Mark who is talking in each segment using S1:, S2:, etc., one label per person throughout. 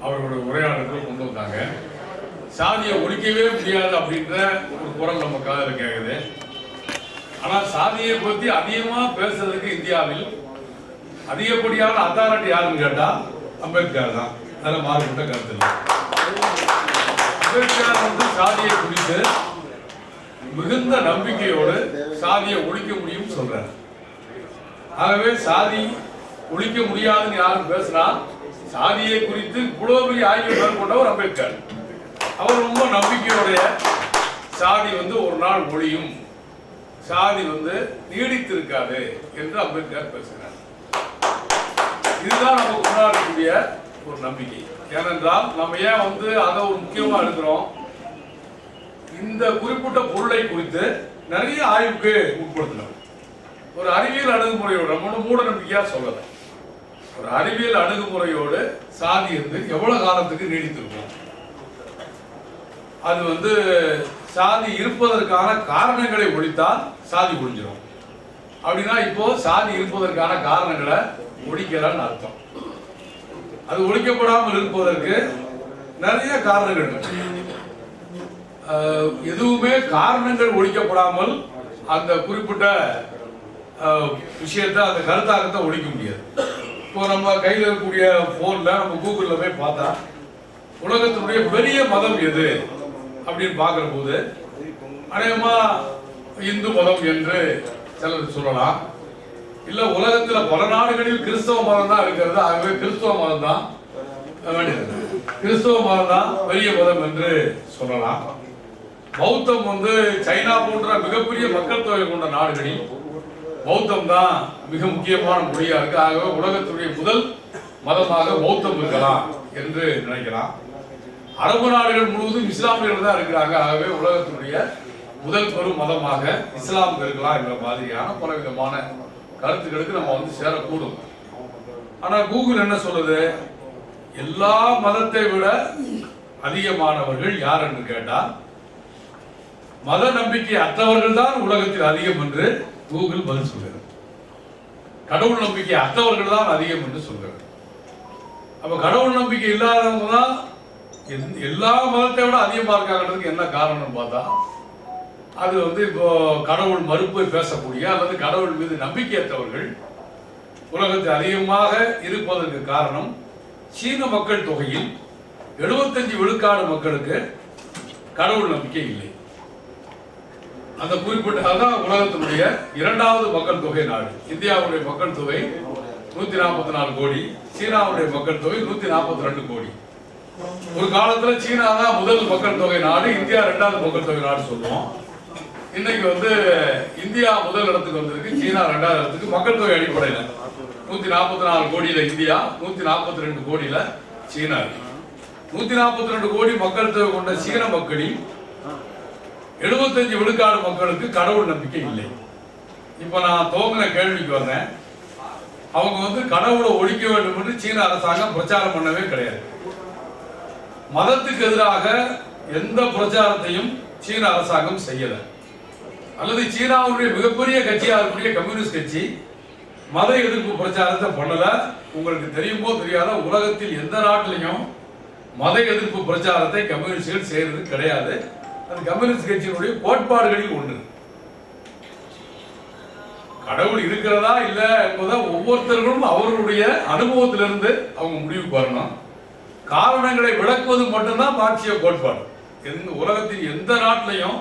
S1: அவர்களுடைய உரையாடல்கள் கொண்டு வந்தாங்க. சாதியை ஒழிக்கவே முடியாது அப்படின்ற ஒரு குரல் நம்ம காதில் கேட்குது. ஆனால் சாதியை பற்றி அதிகமாக பேசுறதுக்கு இந்தியாவில் அதிகப்படியான அத்தாரிட்டி யாருன்னு கேட்டால் அம்பேத்கர் தான். அதில் மாறுபட்ட கருத்து இல்லை. அம்பேத்கர் வந்து சாதியை குறித்து மிகுந்த நம்பிக்கையோடு சாதியை ஒழிக்க முடியும் சொல்றாரு. ஆகவே சாதி ஒழிக்க முடியாதுன்னு யாரும் பேசினா சாதியை குறித்து இவ்வளவு பெரிய ஆய்வு மேற்கொண்டவர் அம்பேத்கர். அவர் ரொம்ப நம்பிக்கையோடைய சாதி வந்து ஒரு நாள் ஒழியும், சாதி வந்து நீடித்து இருக்காது என்று அம்பேத்கர் பேசுகிறார். இதுதான் நமக்கு முன்னாடிக்கூடிய ஒரு நம்பிக்கை. ஏனென்றால் நம்ம ஏன் வந்து அதை ஒரு முக்கியமா எடுக்கிறோம், இந்த குறிப்பிட்ட பொருளை குறித்து நிறைய ஆய்வுக்கு உட்படுத்தணும். ஒரு அறிவியல் அணுகுமுறையோடு நம்ம மூட நம்பிக்கையா சொல்லல, ஒரு அறிவியல் அணுகுமுறையோடு சாதி வந்து எவ்வளவு காலத்துக்கு நீடித்திருக்கும், அது வந்து சாதி இருப்பதற்கான காரணங்களை ஒழித்தால் சாதி ஒழிஞ்சிடும். அப்படின்னா இப்போ சாதி இருப்பதற்கான காரணங்களை ஒழிக்கலான்னு அர்த்தம். அது ஒழிக்கப்படாமல் இருப்பதற்கு நிறைய காரணங்கள் இருக்கு. எதுவுமே காரணங்கள் ஒழிக்கப்படாமல் அந்த குறிப்பிட்ட விஷயத்தை, அந்த கருத்தாக்கத்தை ஒழிக்க முடியாது. இப்போ நம்ம கையில் இருக்கக்கூடிய போன்ல நம்ம கூகுள்ல போய் பார்த்தா உலகத்தினுடைய பெரிய மதம் எது அப்படின்னு பார்க்கிற போது அநேகமா இந்து மதம் என்று சிலர் சொல்லலாம். இல்ல உலகத்துல பல நாடுகளில் கிறிஸ்தவ மதம் தான் இருக்கிறது, ஆகவே கிறிஸ்தவ மதம் தான் வேண்டியது, கிறிஸ்தவ மதம் தான் பெரிய மதம் என்று சொல்லலாம். பௌத்தம் வந்து சைனா போன்ற மிகப்பெரிய மக்கள் தொகை கொண்ட நாடுகளில் பௌத்தம் தான் மிக முக்கியமான மொழியா இருக்கு, ஆகவே உலகத்துடைய முதல் மதமாக பௌத்தம் இருக்கலாம் என்று நினைக்கலாம். அரபு நாடுகள் முழுவதும் இஸ்லாமியர்கள் தான் இருக்கிறாங்க, ஆகவே உலகத்தினுடைய முதல் பெரும் மதமாக இஸ்லாம் இருக்கலாம் என்ற மாதிரியான பல விதமான கருத்துக்களுக்கு நம்ம வந்து சேரக்கூடும். ஆனா கூகுள் என்ன சொல்லுது, எல்லா மதத்தை விட அதிகமானவர்கள் யார் என்று கேட்டால் மத நம்பிக்கை அற்றவர்கள் தான் உலகத்தில் அதிகம் என்று கூகுள் பதில் சொல்கிறது. கடவுள் நம்பிக்கை அற்றவர்கள் தான் அதிகம் என்று சொல்கிறது. அப்ப கடவுள் நம்பிக்கை இல்லாதவங்க தான் எல்லா மதத்தை விட அதிகமா இருக்காங்கிறதுக்கு என்ன காரணம் பார்த்தா, அது வந்து இப்போ கடவுள் மறுப்பை பேசக்கூடிய அல்லது கடவுள் மீது நம்பிக்கையற்றவர்கள் உலகத்தில் அதிகமாக இருப்பதற்கு காரணம் சீன மக்கள் தொகையில் 75 விழுக்காடு மக்களுக்கு கடவுள் நம்பிக்கை இல்லை. அந்த குறிப்பிட்ட அதான் உலகத்தினுடைய இரண்டாவது மக்கள் தொகை நாடு. இந்தியாவுடைய மக்கள் தொகை 144 கோடி, சீனாவுடைய மக்கள் தொகை 142 கோடி. ஒரு காலத்துல சீனா தான் முதல் மக்கள் தொகை நாடு, இந்தியா இரண்டாவது மக்கள் தொகை நாடு சொல்லுவோம். இன்னைக்கு வந்து இந்தியா முதல் இடத்துக்கு வந்திருக்கு, சீனா இரண்டாவது இடத்துக்கு. மக்கள் தொகை அடிப்படையில் 144 கோடியில இந்தியா, 142 கோடியில சீனா. 142 கோடி மக்கள் தொகை கொண்ட சீன மக்களில் 75 விழுக்காடு மக்களுக்கு கடவுள் நம்பிக்கை இல்லை. இப்ப நான் துவங்கின கேள்விக்கு வந்தேன், அவங்க வந்து கடவுளை ஒழிக்க வேண்டும் என்று சீன அரசாங்கம் பிரச்சாரம் பண்ணவே கிடையாது. மதத்துக்கு எதிராக எந்த பிரச்சாரத்தையும் சீன அரசாங்கம் செய்யல. அல்லது சீனாவுடைய மிகப்பெரிய கட்சியா இருக்கக்கூடிய கம்யூனிஸ்ட் கட்சி மத எதிர்ப்பு பிரச்சாரத்தை பண்ணல. உங்களுக்கு தெரியுமோ தெரியாத, உலகத்தில் எந்த நாட்டிலையும் மத எதிர்ப்பு பிரச்சாரத்தை கம்யூனிஸ்டுகள் செய்யறது கிடையாது. அது கம்யூனிஸ்ட் கட்சியினுடைய கோட்பாடுகளில் ஒன்று. கடவுள் இருக்கிறதா இல்ல என்பதை ஒவ்வொருத்தர்களும் அவர்களுடைய அனுபவத்திலிருந்து அவங்க முடிவுக்கு வரணும். காரணங்களை விளக்குவது மட்டும்தான் மார்க்சிய கோட்பாடு. உலகத்தில் எந்த நாட்டிலையும்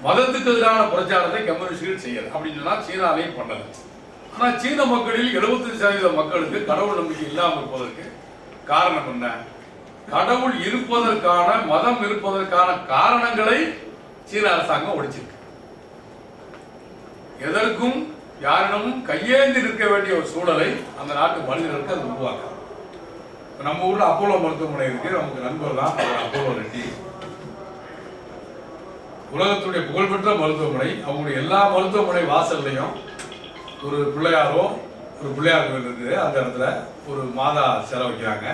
S1: மதத்துக்கு எதிரான பிரச்சாரத்தை கம்யூனிஸ்டுகள் செய்யல. அப்படின்னு சொன்னா சீனாவையும் பண்ணல. ஆனா சீன மக்களில் 75% மக்களுக்கு கடவுள் நம்பிக்கை இல்லாமல் இருப்பதற்கு காரணம் என்ன? கடவுள் இருப்பதற்கான, மதம் இருப்பதற்கான காரணங்களை சீன அரசாங்கம் ஒழிச்சிருக்கு. எதற்கும் யாரிடமும் கையேந்தி இருக்க வேண்டிய ஒரு சூழலை அந்த நாட்டு மனிதர்களுக்கு அது உருவாக்க. நம்ம ஊர்ல அப்போலோ மருத்துவமனை இருக்கு, நமக்கு நண்பர் தான் அப்போலோ ரெட்டி. உலகத்துடைய புகழ்பெற்ற மருத்துவமனை. அவங்களுடைய எல்லா மருத்துவமனை வாசல்லையும் ஒரு பிள்ளையாரோ ஒரு பிள்ளையார் கோயில் இருக்குது. அந்த இடத்துல ஒரு மாதா சிலை வைக்கிறாங்க.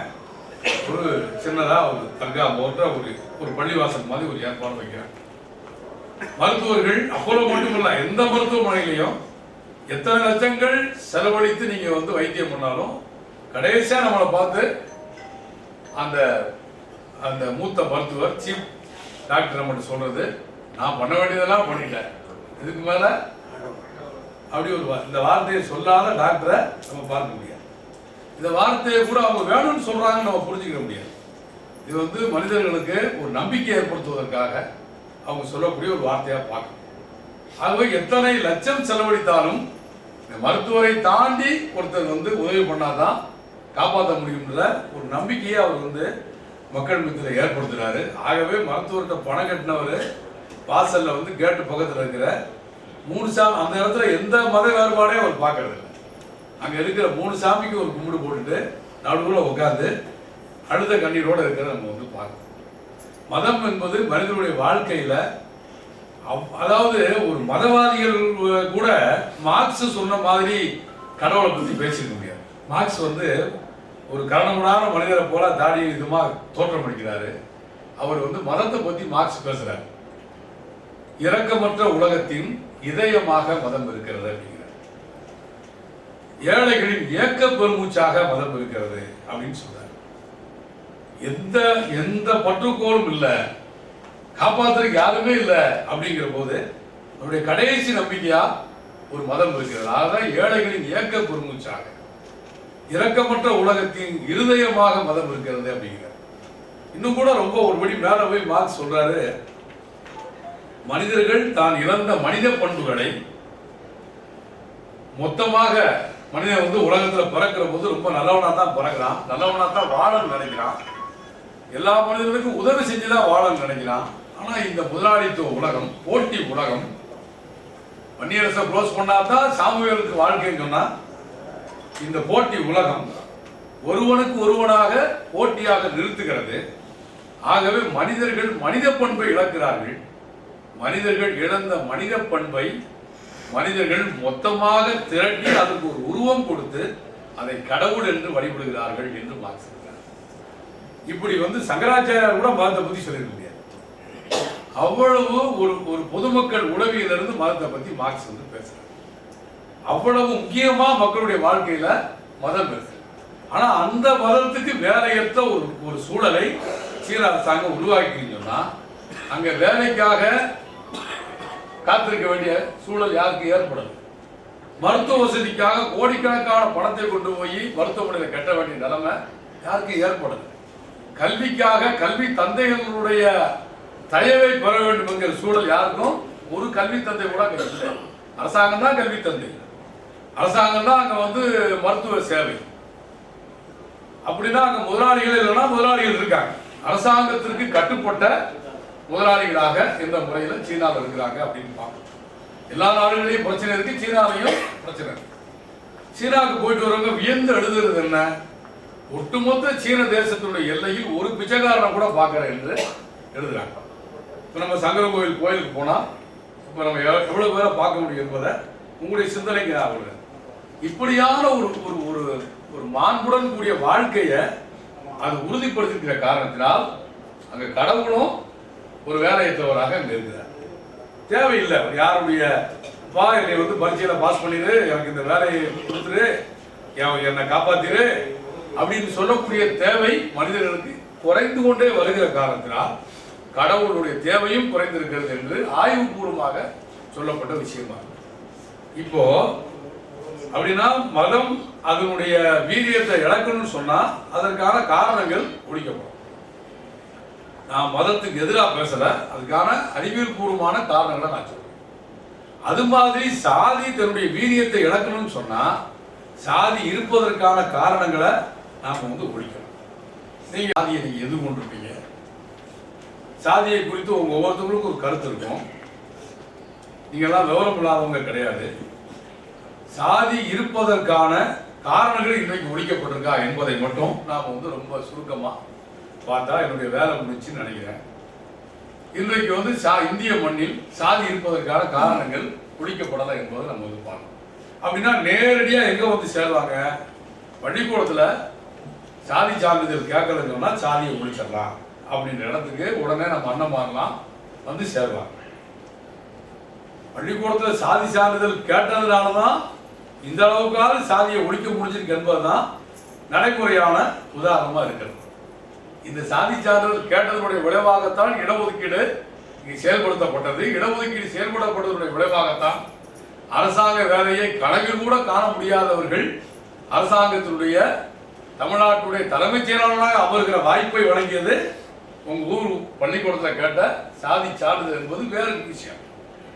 S1: ஒரு சின்னதா ஒரு தர்கா போன்ற ஒரு பள்ளிவாசல் மாதிரி ஒரு ஏற்பாடு வைக்கிறாங்க. மருத்துவர்கள் அப்போலோ மட்டுமல்ல, எந்த மருத்துவமனையிலையும் எத்தனை லட்சங்கள் செலவழித்து நீங்க வந்து வைத்தியம் பண்ணாலும் கடைசியா நம்மளை பார்த்து அந்த அந்த மூத்த மருத்துவர் சீஃப் டாக்டர் நம்மகிட்ட சொல்றது, நான் பண்ண வேண்டியதெல்லாம் பண்ணிட்டேன், இதுக்கு மேல அப்படி ஒரு இந்த வார்த்தையை சொல்லாத டாக்டரை நம்ம பார்க்க முடியாது. இந்த வார்த்தையை கூட அவங்க வேணும்னு சொல்றாங்கன்னு நம்ம புரிஞ்சுக்க முடியாது. இது வந்து மனிதர்களுக்கு ஒரு நம்பிக்கை ஏற்படுத்துவதற்காக அவங்க சொல்லக்கூடிய ஒரு வார்த்தையா பார்க்கணும். ஆகவே எத்தனை லட்சம் செலவழித்தாலும் இந்த மருத்துவரை தாண்டி ஒருத்தர் வந்து உதவி பண்ணாதான் காப்பாற்ற முடியும்ன்ற ஒரு நம்பிக்கையை அவர் வந்து மக்கள் மத்தியில் ஏற்படுத்துறாரு. ஆகவே மருத்துவர்கிட்ட பணம் கட்டினவர் வாசல்ல வந்து கேட்டு பக்கத்தில் இருக்கிற 3 சாமி, அந்த இடத்துல எந்த மத வேறுபாடையும் அவர் பார்க்கறது இல்லை. அங்க இருக்கிற 3 சாமிக்கு ஒரு கும்பிடு போட்டுட்டு நடுவில் உட்கார்ந்து அழுத கண்ணீரோடு இருக்கிறத நம்ம வந்து பார்க்கணும். மதம் என்பது மனிதனுடைய வாழ்க்கையில, அதாவது ஒரு மதவாதிகள் கூட மார்க்ஸ் சொன்ன மாதிரி கடவுளை பத்தி பேசிக்க முடியாது. மார்க்ஸ் வந்து ஒரு கரணமுடான மனிதரை போல தாடி இதுமா தோற்றம் அளிக்கிறாரு. அவர் வந்து மதத்தை பத்தி மார்க்ஸ் பேசுறாரு. இரக்கமற்ற உலகத்தின் இதயமாக மதம் இருக்கிறது அப்படிங்கிறார். ஏழைகளின் ஏக்க பெருமூச்சாக மதம் இருக்கிறது அப்படின்னு சொல்றாரு. எந்த எந்த பற்றுக்கோளும் இல்லை, காப்பாற்றுறதுக்கு யாருமே இல்லை அப்படிங்கிற போது நம்முடைய கடைசி நம்பிக்கையா ஒரு மதம் இருக்கிறது. அதான் ஏழைகளின் ஏக்க பெருமூச்சாக, இரக்கமற்ற உலகத்தின் இருதயமாக மதம் இருக்கிறது அப்படிங்கிறார். இன்னும் கூட ரொம்ப ஒருபடி மேல போய் மார்க்ஸ் சொல்றாரு, மனிதர்கள் தான் இழந்த மனித பண்புகளை மொத்தமாக, மனிதன் வந்து உலகத்துல பிறக்கிற போது ரொம்ப நல்லவனா தான் பிறக்கிறான், நல்லவனா தான் வாழன்னு நினைக்கிறான், எல்லா மனிதர்களுக்கும் உதவி செஞ்சுதான் வாழன்னு நினைக்கிறான். ஆனா இந்த முதலாளித்துவ உலகம், போட்டி உலகம், வன்னியரசை க்ளோஸ் பண்ணாதான் சாமுவேலுக்கு வாழ்க்கைன்னு சொன்னா, இந்த போட்டி உலகம் ஒருவனுக்கு ஒருவனாக போட்டியாக நிறுத்துகிறது. ஆகவே மனிதர்கள் மனித பண்பை இழக்கிறார்கள். மனிதர்கள் இழந்த மனித பண்பை மனிதர்கள் மொத்தமாக திரட்டி அதற்கு ஒரு உருவம் கொடுத்து அதை கடவுள் என்று வழிபடுகிறார்கள் என்று மார்க்ஸ் சொல்றார். இப்படி வந்து சங்கராச்சாரியார் கூட மதத்தை பத்தி சொல்லியிருக்க முடியாது. அவ்வளவு ஒரு பொதுமக்கள் உளவியிலிருந்து மதத்தை பத்தி மார்க்ஸ் வந்து பேசுறாரு. அவ்வளவு முக்கியமா மக்களுடைய வாழ்க்கையில மதம் இருக்கு. ஆனா அந்த மதத்துக்கு வேலையற்ற ஒரு சூழலை சீன அரசாங்கம் உருவாக்கின்னு சொன்னா, அங்க வேலைக்காக காத்திருக்க வேண்டிய சூழல் யாருக்கு ஏற்படும்? மருத்துவ வசதிக்காக கோடிக்கணக்கான பணத்தை கொண்டு போய் மருத்துவமனையில் கட்ட வேண்டிய நிலைமை யாருக்கு ஏற்படுது? கல்விக்காக கல்வி தந்தைகளுடைய தயவை பெற வேண்டும் என்கிற சூழல் யாருக்கும் ஒரு கல்வி தந்தை கூட இல்லை. அரசாங்கம் தான் கல்வி தந்தை, அரசாங்கம் தான் அங்க வந்து மருத்துவ சேவை. அப்படின்னா அங்க முதலாளிகள் இல்லைன்னா முதலாளிகள் இருக்காங்க. அரசாங்கத்திற்கு கட்டுப்பட்ட முதலாளிகளாக இந்த முறையில சீனாவில் இருக்கிறாங்க அப்படின்னு பார்க்கணும். எல்லா நாடுகளையும் பிரச்சனை இருக்கு, சீனாவையும் பிரச்சனை இருக்கு. சீனாவுக்கு போயிட்டு வரவங்க வியந்து எழுதுறது என்ன? ஒட்டுமொத்த சீன தேசத்துடைய எல்லையில் ஒரு பிச்சைக்காரனை கூட பார்க்கறேன் என்று எழுதுறாங்க. இப்போ நம்ம சங்கரன் கோயிலுக்கு போனா இப்போ நம்ம எவ்வளவு பேரை பார்க்க முடியும் என்பதை உங்களுடைய சிந்தனைக்கு ஆகுது. இப்படியான ஒரு மாண்புடன் கூடிய வாழ்க்கையை அது உறுதிப்படுத்திருக்கிற காரணத்தினால் அங்க கடவுளும் ஒரு வேலையற்றவராக அங்க இருக்கிறார். தேவையில்லை யாருடைய என்னை வந்து பரீட்சையில பாஸ் பண்ணிடு, எனக்கு இந்த வேலையை கொடுத்துரு, என்னை காப்பாத்திரு அப்படின்னு சொல்லக்கூடிய தேவை மனிதர்களுக்கு குறைந்து கொண்டே வருகிற காரணத்தினால் கடவுளுடைய தேவையும் குறைந்திருக்கிறது என்று ஆய்வுபூர்வமாக சொல்லப்பட்ட விஷயமா. இப்போ அப்படின்னா மதம் அதனுடைய வீரியத்தை இழக்கணும்னு சொன்னா அதற்கான காரணங்கள் ஒழிக்கப்படும். நான் மதத்துக்கு எதிராக பேசல, அதுக்கான அறிவியல் பூர்வமான காரணங்களை நான் சொல்றேன். அது மாதிரி சாதி தன்னுடைய வீரியத்தை இழக்கணும்னு சொன்னா சாதி இருப்பதற்கான காரணங்களை நாம வந்து ஒழிக்கணும். நீங்க சாதியை நீங்க எது கொண்டிருப்பீங்க? சாதியை குறித்து உங்க ஒவ்வொருத்தவங்களுக்கும் ஒரு கருத்து இருக்கும். நீங்க எல்லாம் விவரம் இல்லாதவங்க கிடையாது. சாதி இருப்பதற்கான காரணங்கள் இன்றைக்கு ஒழிக்கப்பட்டிருக்கா என்பதை மட்டும் நாம வந்து ரொம்ப சுருக்கமா பார்த்தா என்னுடைய வேலை முடிச்சுன்னு நினைக்கிறேன். இன்றைக்கு வந்து இந்திய மண்ணில் சாதி இருப்பதற்கான காரணங்கள் ஒழிக்கப்படலை என்பதை நம்ம வந்து பார்க்கணும். அப்படின்னா நேரடியா எங்க வந்து சேர்வாங்க? பள்ளிக்கூடத்துல சாதி சான்றிதழ் கேட்கலன்னு சொன்னா சாதியை ஒழிச்சிடலாம் அப்படின்ற இடத்துக்கு உடனே நம்ம அண்ணமாரெல்லாம் வந்து சேர்வாங்க. பள்ளிக்கூடத்துல சாதி சான்றிதழ் கேட்டதுனாலதான் இந்த அளவுக்காவது சாதியை ஒழிக்க முடிஞ்சிருக்கு என்பதுதான் நடைமுறையான உதாரணமா இருக்கிறது. இந்த சாதி சான்றிதழ் கேட்டதனுடைய விளைவாகத்தான் இடஒதுக்கீடு இங்கே செயல்படுத்தப்பட்டது. இடஒதுக்கீடு செயல்படுத்தப்பட்டதனுடைய விளைவாகத்தான் அரசாங்க வேலையை கனவில் கூட காண முடியாதவர்கள் அரசாங்கத்தினுடைய தமிழ்நாட்டுடைய தலைமைச் செயலாளராக அமர்கிற வாய்ப்பை வழங்கியது உங்க ஊர் பள்ளிக்கூடத்தில் கேட்ட சாதி சான்றிதழ் என்பது வேறு விஷயம்.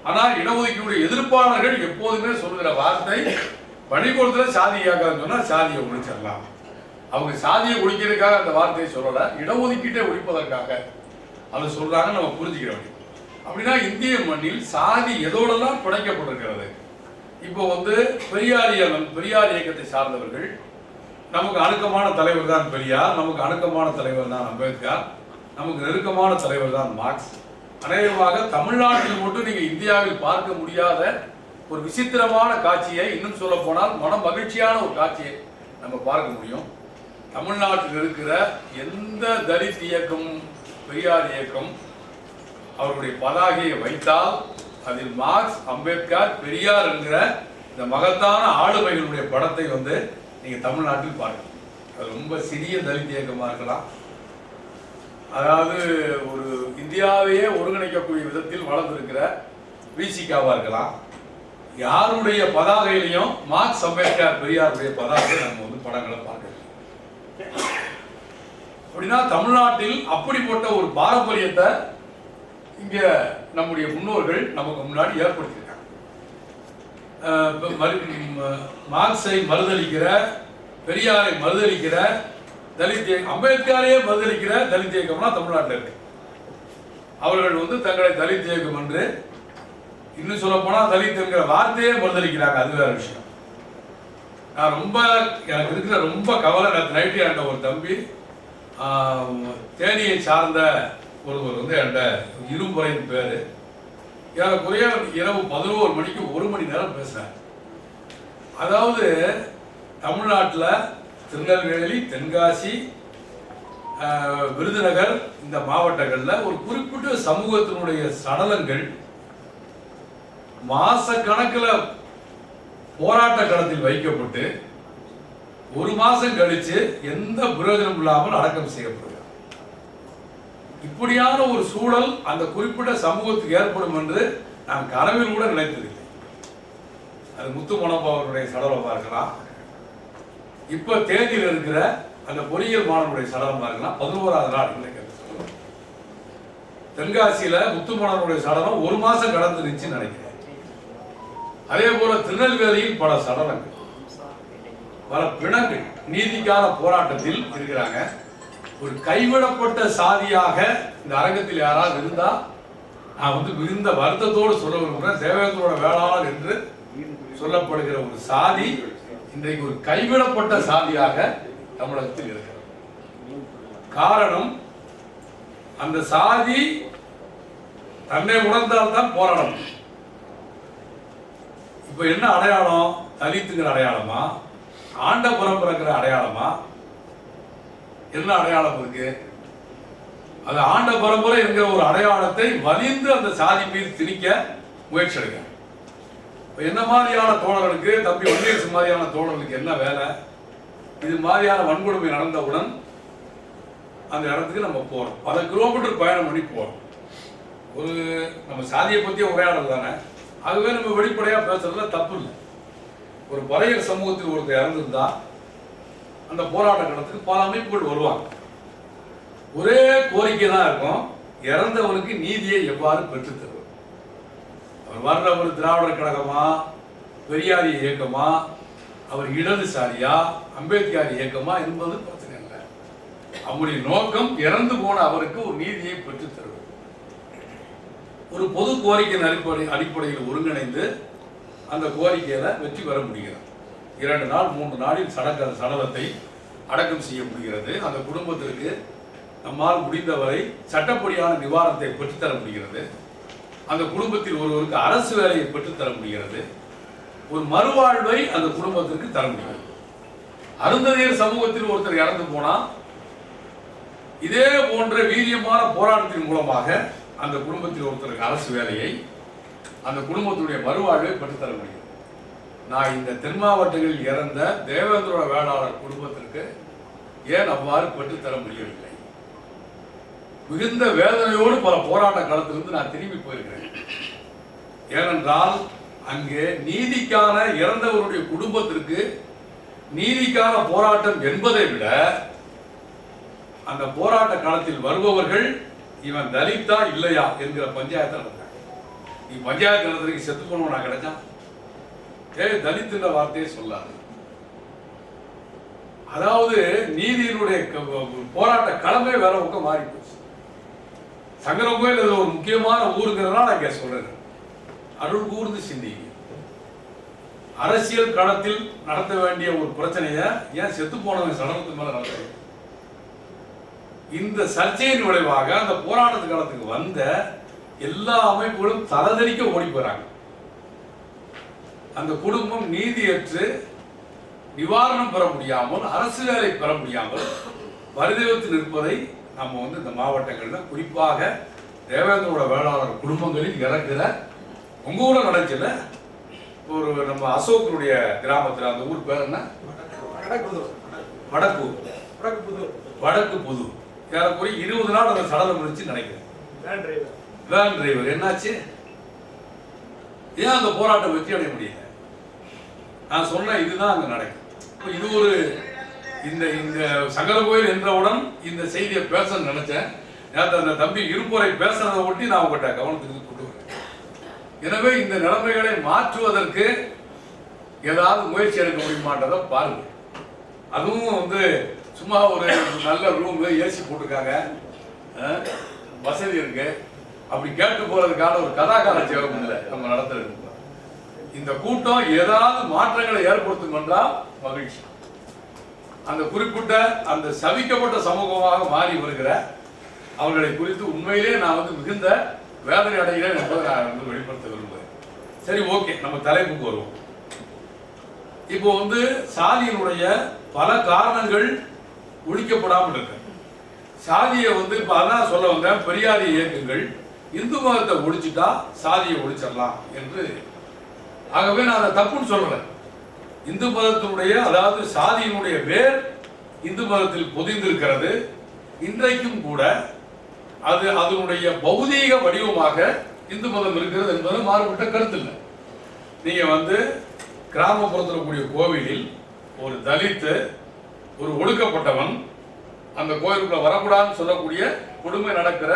S1: ஆனால் இடஒதுக்கீடு எதிர்ப்பாளர்கள் எப்போதுமே சொல்கிற வார்த்தை, பள்ளிக்கூடத்தில் சாதி கேட்காதுன்னு சொன்னா சாதியை ஒழிச்சிடலாம். அவங்க சாதியை ஒழிக்கிறதுக்காக அந்த வார்த்தையை சொல்லலை, இடஒதுக்கீட்டை ஒழிப்பதற்காக அதை சொல்றாங்க. நம்ம புரிஞ்சுக்கிற வேண்டியது. அப்படின்னா இந்திய மண்ணில் சாதி எதோடெல்லாம் பிணைக்கப்பட்டிருக்கிறது. இப்போ பெரியார் இயக்கத்தை சார்ந்தவர்கள், நமக்கு அணுக்கமான தலைவர் தான் பெரியார், நமக்கு அணுக்கமான தலைவர் தான் அம்பேத்கர், நமக்கு நெருக்கமான தலைவர் தான் மார்க்ஸ். அநேகமாக தமிழ்நாட்டில் மட்டும் நீங்க இந்தியாவில் பார்க்க முடியாத ஒரு விசித்திரமான காட்சியை, இன்னும் சொல்ல போனால் மன மகிழ்ச்சியான ஒரு காட்சியை நம்ம பார்க்க முடியும். தமிழ்நாட்டில் இருக்கிற எந்த தலித் இயக்கம், பெரியார் இயக்கம் அவர்களுடைய பதாகையை வைத்தால் அதில் மார்க்ஸ், அம்பேத்கர், பெரியார் என்கிற இந்த மகத்தான ஆளுமைகளுடைய படத்தை நீங்க தமிழ்நாட்டில் பார்க்கலாம். அது ரொம்ப சிறிய தலித் இயக்கமா இருக்கலாம், அதாவது ஒரு இந்தியாவையே ஒருங்கிணைக்கக்கூடிய விதத்தில் வளர்ந்திருக்கிற விசிகாவா இருக்கலாம். யாருடைய பதாகையிலையும் மார்க்ஸ், அம்பேத்கர், பெரியாருடைய பதாகை நம்ம படங்களை பார்க்கலாம். அப்படின்னா தமிழ்நாட்டில் அப்படிப்பட்ட ஒரு பாரம்பரியத்தை இங்க நம்முடைய முன்னோர்கள் நமக்கு முன்னாடி ஏற்படுத்தியிருக்காங்க. மார்க்ஸை மறுதளிக்கிற, பெரியாரை மறுதளிக்கிற தலித் இயக்கம், அம்பேத்கரையே மறுதளிக்கிற தலித் இயக்கம்னா தமிழ்நாட்டில் இருக்கு. அவர்கள் தங்களை தலித் இயக்கம் என்று, இன்னும் சொல்ல போனா தலித் என்கிற வார்த்தையே மறுதளிக்கிறாங்க. அது வேற விஷயம். நான் எனக்கு இருக்கிற ரொம்ப கவலை, நேற்று நைட்டு என்கிட்ட ஒரு தம்பி தேனியை சார்ந்த ஒருவர் என்கிட்ட இரும்புறையின் பேரு, ஏறக்குறைய இரவு 11 மணிக்கு 1 மணி நேரம் பேசுறேன். அதாவது தமிழ்நாட்டில் திருநெல்வேலி, தென்காசி, விருதுநகர் இந்த மாவட்டங்களில் ஒரு குறிப்பிட்ட சமூகத்தினுடைய சடலங்கள் மாச கணக்கில் போராட்ட களத்தில் வைக்கப்பட்டு 1 மாசம் கழிச்சு எந்த பிரயோஜனம் இல்லாமல் அடக்கம் செய்யப்படுகிறது. இப்படியான ஒரு சூழல் அந்த குறிப்பிட்ட சமூகத்துக்கு ஏற்படும் என்று நான் கனவில் கூட நினைத்ததில்லை. அது முத்துமணப்பா அவர்களுடைய சடலமா இருக்கலாம், இப்ப தேதியில் இருக்கிற அந்த பொறியியல் மாணவனுடைய சடலமா இருக்கலாம். 11வது நாள் இன்னைக்கு தென்காசியில முத்துமணனுடைய சடலம் 1 மாசம் கடந்துருச்சுன்னு நினைக்கிறேன். அதே போல திருநெல்வேலியில் பல சடலங்கள், பல பிணங்கள் நீதிக்கான போராட்டத்தில் இருக்கிறாங்க. ஒரு கைவிடப்பட்ட சாதியாக இந்த அரங்கத்தில் யாராவது இருந்தா நான் மிகுந்த வருத்தத்தோடு சொல்ல விரும்புகிறேன். தேவேந்திரோட வேளாளர் என்று சொல்லப்படுகிற ஒரு சாதி இன்றைக்கு ஒரு கைவிடப்பட்ட சாதியாக தமிழகத்தில் இருக்கிறது. காரணம், அந்த சாதி தன்னை உணர்ந்தால்தான் போராடணும். இப்ப என்ன அடையாளம்? தலித்துங்கிற அடையாளமா, ஆண்ட பரம்பரைங்கிற அடையாளமா, என்ன அடையாளம் இருக்கு? அது ஆண்ட பரம்பரை என்கிற ஒரு அடையாளத்தை வலிந்து அந்த சாதி மீது திணிக்க முயற்சி எடுக்க. என்ன மாதிரியான தோழர்களுக்கு, தம்பி வன்னியரசு மாதிரியான தோழர்களுக்கு என்ன வேலை? இது மாதிரியான வன்கொடுமை நடந்தவுடன் அந்த இடத்துக்கு நம்ம போறோம். பல கிலோமீட்டர் பயணம் பண்ணி போறோம். ஒரு நம்ம சாதியை பத்திய உரையாடல் தானே, அதுவே நம்ம வெளிப்படையா பேசுறதுல தப்பு இல்லை. ஒரு பறையர் சமூகத்தில் ஒருத்தர் இறந்திருந்தா அந்த போராட்ட களத்துக்கு பல அமைப்புகள் வருவாங்க. ஒரே கோரிக்கை தான் இருக்கும், இறந்தவனுக்கு நீதியை எவ்வாறு பெற்று தருவது. அவர் வர்றவர் திராவிடர் கழகமா, பெரியார் இயக்கமா, அவர் இடதுசாரியா, அம்பேத்கர் இயக்கமா என்பது பிரச்சனை இல்லை. அவருடைய நோக்கம் இறந்து போன அவருக்கு ஒரு நீதியை பெற்று தருவது. ஒரு பொது கோரிக்கையின் அடிப்படையில் ஒருங்கிணைந்து அந்த கோரிக்கையில வெற்றி பெற முடிகிறது. 2 நாள் 3 நாளில் சடலத்தை அடக்கம் செய்ய முடிகிறது. அந்த குடும்பத்திற்கு நம்மால் முடிந்தவரை சட்டப்படியான நிவாரணத்தை பெற்றுத்தர முடிகிறது. அந்த குடும்பத்தில் ஒருவருக்கு அரசு வேலையை பெற்றுத்தர முடிகிறது. ஒரு மறுவாழ்வை அந்த குடும்பத்திற்கு தர முடிகிறது. அருந்ததியர் சமூகத்தில் ஒருத்தர் இறந்து போனா இதே போன்ற வீரியமான போராட்டத்தின் மூலமாக அந்த குடும்பத்தில் ஒருத்தருக்கு அரசு வேலையை, அந்த குடும்பத்துடைய மறுவாழ்வை பெற்றுத்தர முடியும். நான் இந்த தென் மாவட்டங்களில் இறந்த தேவேந்திரோட வேளாளர் குடும்பத்திற்கு ஏன் அவ்வாறு பெற்றுத்தர முடியவில்லை? மிகுந்த வேதனையோடு பல போராட்ட காலத்திலிருந்து நான் திரும்பி போயிருக்கிறேன். ஏனென்றால் அங்கே நீதிக்கான இறந்தவருடைய குடும்பத்திற்கு நீதிக்கான போராட்டம் என்பதை விட அந்த போராட்ட காலத்தில் வருபவர்கள் இவன் தலித்தா இல்லையா என்கிற பஞ்சாயத்து நடந்தாங்க. நீ பஞ்சாயத்து நடத்துறதுக்கு செத்து போனவனா கிடைச்சா தலித்துன்ற வார்த்தையே சொல்லாது. அதாவது நீதியினுடைய போராட்ட களமே வேற பக்கம் மாறி போச்சு. சங்கரங்கோயில் ஒரு முக்கியமான ஊருங்கிறதுனால நான் இங்க சொல்றேன். அருள் கூர்ந்து சிந்திங்க. அரசியல் களத்தில் நடத்த வேண்டிய ஒரு பிரச்சனையை ஏன் செத்து போனவன் சடலத்து மேல நடத்த? இந்த சர்ச்சையின் விளைவாக அந்த போராட்ட காலத்துக்கு வந்த எல்லா அமைப்புகளும் தலதறிக்க ஓடி போறாங்க. அந்த குடும்பம் நீதியற்று நிவாரணம் பெற முடியாமல், அரசு வேலை பெற முடியாமல் பரிதவித்து நிற்பதை நம்ம இந்த மாவட்டங்களில் குறிப்பாக தேவேந்திரோட வேளாளர் குடும்பங்களில் இறக்குற உங்க ஊர நடக்கல. ஒரு நம்ம அசோகனுடைய கிராமத்தில் அந்த ஊர் பேர் என்ன? வடக்கு புது. ஏறக்குறைய 20 நாள் அந்த சடலம் முடிச்சு நினைக்கிறேன். வேன் டிரைவர் என்னாச்சு? ஏன் அந்த போராட்டம் வெற்றி அடைய முடியல? நான் சொன்னேன் இதுதான் அங்க நடக்கும். இது ஒரு இந்த சங்கரங்கோயில் என்றவுடன் இந்த செய்தியை பேச நினைச்சேன். அந்த தம்பி இருமுறை பேசுறதை ஒட்டி நான் உங்கள்கிட்ட கவனத்துக்கு கொண்டு வரேன். எனவே இந்த நிலைமைகளை மாற்றுவதற்கு ஏதாவது முயற்சி எடுக்க முடியுமான்றதை பாருங்க. அதுவும் சும்மா ஒரு நல்ல ரூம்ல ஏசி போட்டிருக்காங்க, வசதி இருக்கு, அப்படி கேட்டு போறதுக்கான ஒரு கதாகால சேவம் இல்லை நம்ம நடத்துறது. இந்த கூட்டம் ஏதாவது மாற்றங்களை ஏற்படுத்தும் என்றால் மகிழ்ச்சி. அந்த குறிப்பிட்ட அந்த சபிக்கப்பட்ட சமூகமாக மாறி வருகிற அவர்களை குறித்து உண்மையிலே நான் மிகுந்த வேதனை அடைகிறேன் என்பதை நான் வெளிப்படுத்த விரும்புகிறேன். சரி, ஓகே, நம்ம தலைப்புக்கு வருவோம். இப்போ சாதியினுடைய பல காரணங்கள் ஒழிக்கப்படாமல் இருக்கு. சாதியை இப்ப அதான் சொல்ல வந்தேன், பெரியாரிய இயக்கங்கள் இந்து மதத்தை ஒழிச்சுட்டா சாதியை ஒழிச்சிடலாம் என்று. ஆகவே நான் அதை தப்புன்னு சொல்றேன். இந்து மதத்தினுடைய அதாவது சாதியினுடைய வேர் இந்து மதத்தில் பொதிந்திருக்கிறது. இன்றைக்கும் கூட அது அதனுடைய பௌதீக வடிவமாக இந்து மதம் இருக்கிறது என்பது மாறுபட்ட கருத்து இல்லை. நீங்க கிராமப்புறத்தில் கூடிய கோவிலில் ஒரு தலித்து, ஒரு ஒடுக்கப்பட்டவன் அந்த கோயிலுக்குள்ள வரக்கூடாதுன்னு சொல்லக்கூடிய கொடுமை நடக்கிற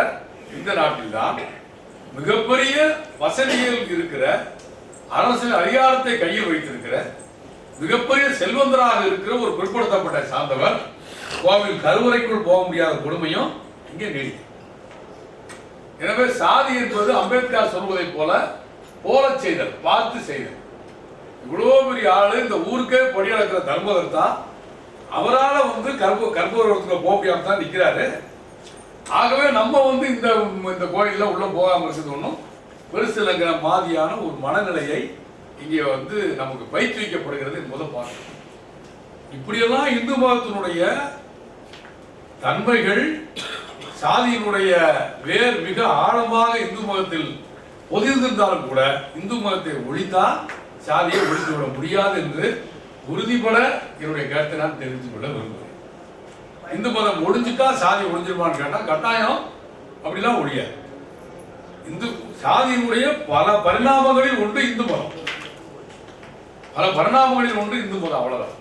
S1: இந்த நாட்டில் தான் மிகப்பெரிய வசதிகள் இருக்கிற, அரசியல் அதிகாரத்தை கையில் வைத்திருக்கிற, மிகப்பெரிய செல்வந்தராக இருக்கிற ஒரு பிற்படுத்தப்பட்ட சார்ந்தவர் கோவில் கருவறைக்குள் போக முடியாத கொடுமையும் இங்கே நீடிக்கும். எனவே சாதி என்பது அம்பேத்கர் சொல்வதை போல செய்தல், பார்த்து செய்தல். இவ்வளவு பெரிய ஆளு இந்த ஊருக்கே படியளக்கிற தர்மதர் தான் அவரால் கர்ப்பூரத்துக்கு போக முடியாம தான் நிற்கிறாரு. ஆகவே நம்ம இந்த கோயிலில் உள்ள போகாம இருக்கிறது ஒன்றும் பெருசு இல்லைங்கிற மாதிரியான ஒரு மனநிலையை இங்கே நமக்கு பயிற்றுவிக்கப்படுகிறது என்பதை பார்க்கணும். இப்படியெல்லாம் இந்து மதத்தினுடைய தன்மைகள், சாதியினுடைய வேர் மிக ஆழமாக இந்து மதத்தில் பொதிந்திருந்தாலும் கூட இந்து மதத்தை ஒழித்தா சாதியை ஒழித்து விட முடியாது என்று உறுதிபட என்னுடைய கருத்தை நான் தெரிந்து கொள்ள விரும்புகிறேன். இந்து மதம் ஒழிஞ்சுட்டா சாதி ஒழிஞ்சிருமான்னு கேட்டா கட்டாயம் அப்படிலாம் ஒழியாது. இந்து சாதியினுடைய பல பரிணாமங்களில் ஒன்று இந்து மதம், பல பரிணாமங்களில் ஒன்று இந்து மதம், அவ்வளவுதான்.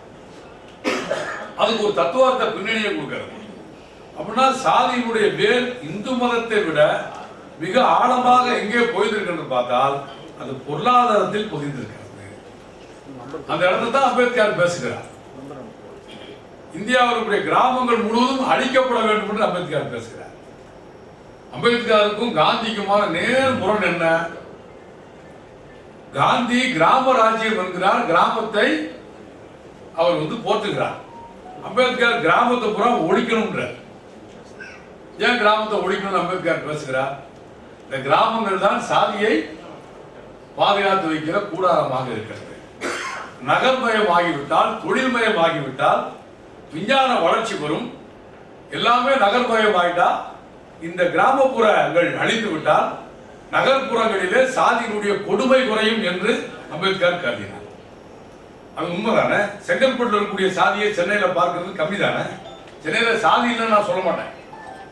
S1: அதுக்கு ஒரு தத்துவார்த்த பின்னணியை கொடுக்கிறது. அப்படின்னா சாதியினுடைய வேர் இந்து மதத்தை விட மிக ஆழமாக எங்கே போயிருக்கிறது பார்த்தால் அது பொருளாதாரத்தில் பொதிந்திருக்கிறது. அந்த இடத்துல தான் அம்பேத்கர் பேசுகிறார். இந்தியாவுடைய கிராமங்கள் முழுவதும் அழிக்கப்பட வேண்டும் என்று அம்பேத்கர் பேசுகிறார். அம்பேத்கருக்கும் காந்திக்குமான நேர் முரண் என்ன? காந்தி கிராம ராஜ்யம் என்கிறார், கிராமத்தை அவர் போற்றுகிறார். அம்பேத்கர் கிராமத்தை பூரா ஒழிக்கணும்ன்றார். ஏன் கிராமத்தை ஒழிக்கணும்னு அம்பேத்கர் பேசுகிறார்? இந்த கிராமங்கள் தான் சாதியை பாதுகாத்து வைக்கிற கூடாரமாக இருக்கிறது. நகர்மயமாகிவிட்டால், தொழில்மயமாகிவிட்டால் விஞ்ஞான வளர்ச்சி பெறும். எல்லாமே நகர்மயமாயிட்டா இந்த கிராமப்புறங்கள் அழிந்து விட்டால் நகர்ப்புறங்களிலே சாதியினுடைய கொடுமை குறையும் என்று அம்பேத்கர் கருதினார். அது உண்மைதானே? செங்கல்பட்டில் இருக்கக்கூடிய சாதியை சென்னையில பார்க்கறது கம்மி தானே? சென்னையில சாதி இல்லைன்னு நான் சொல்ல மாட்டேன்.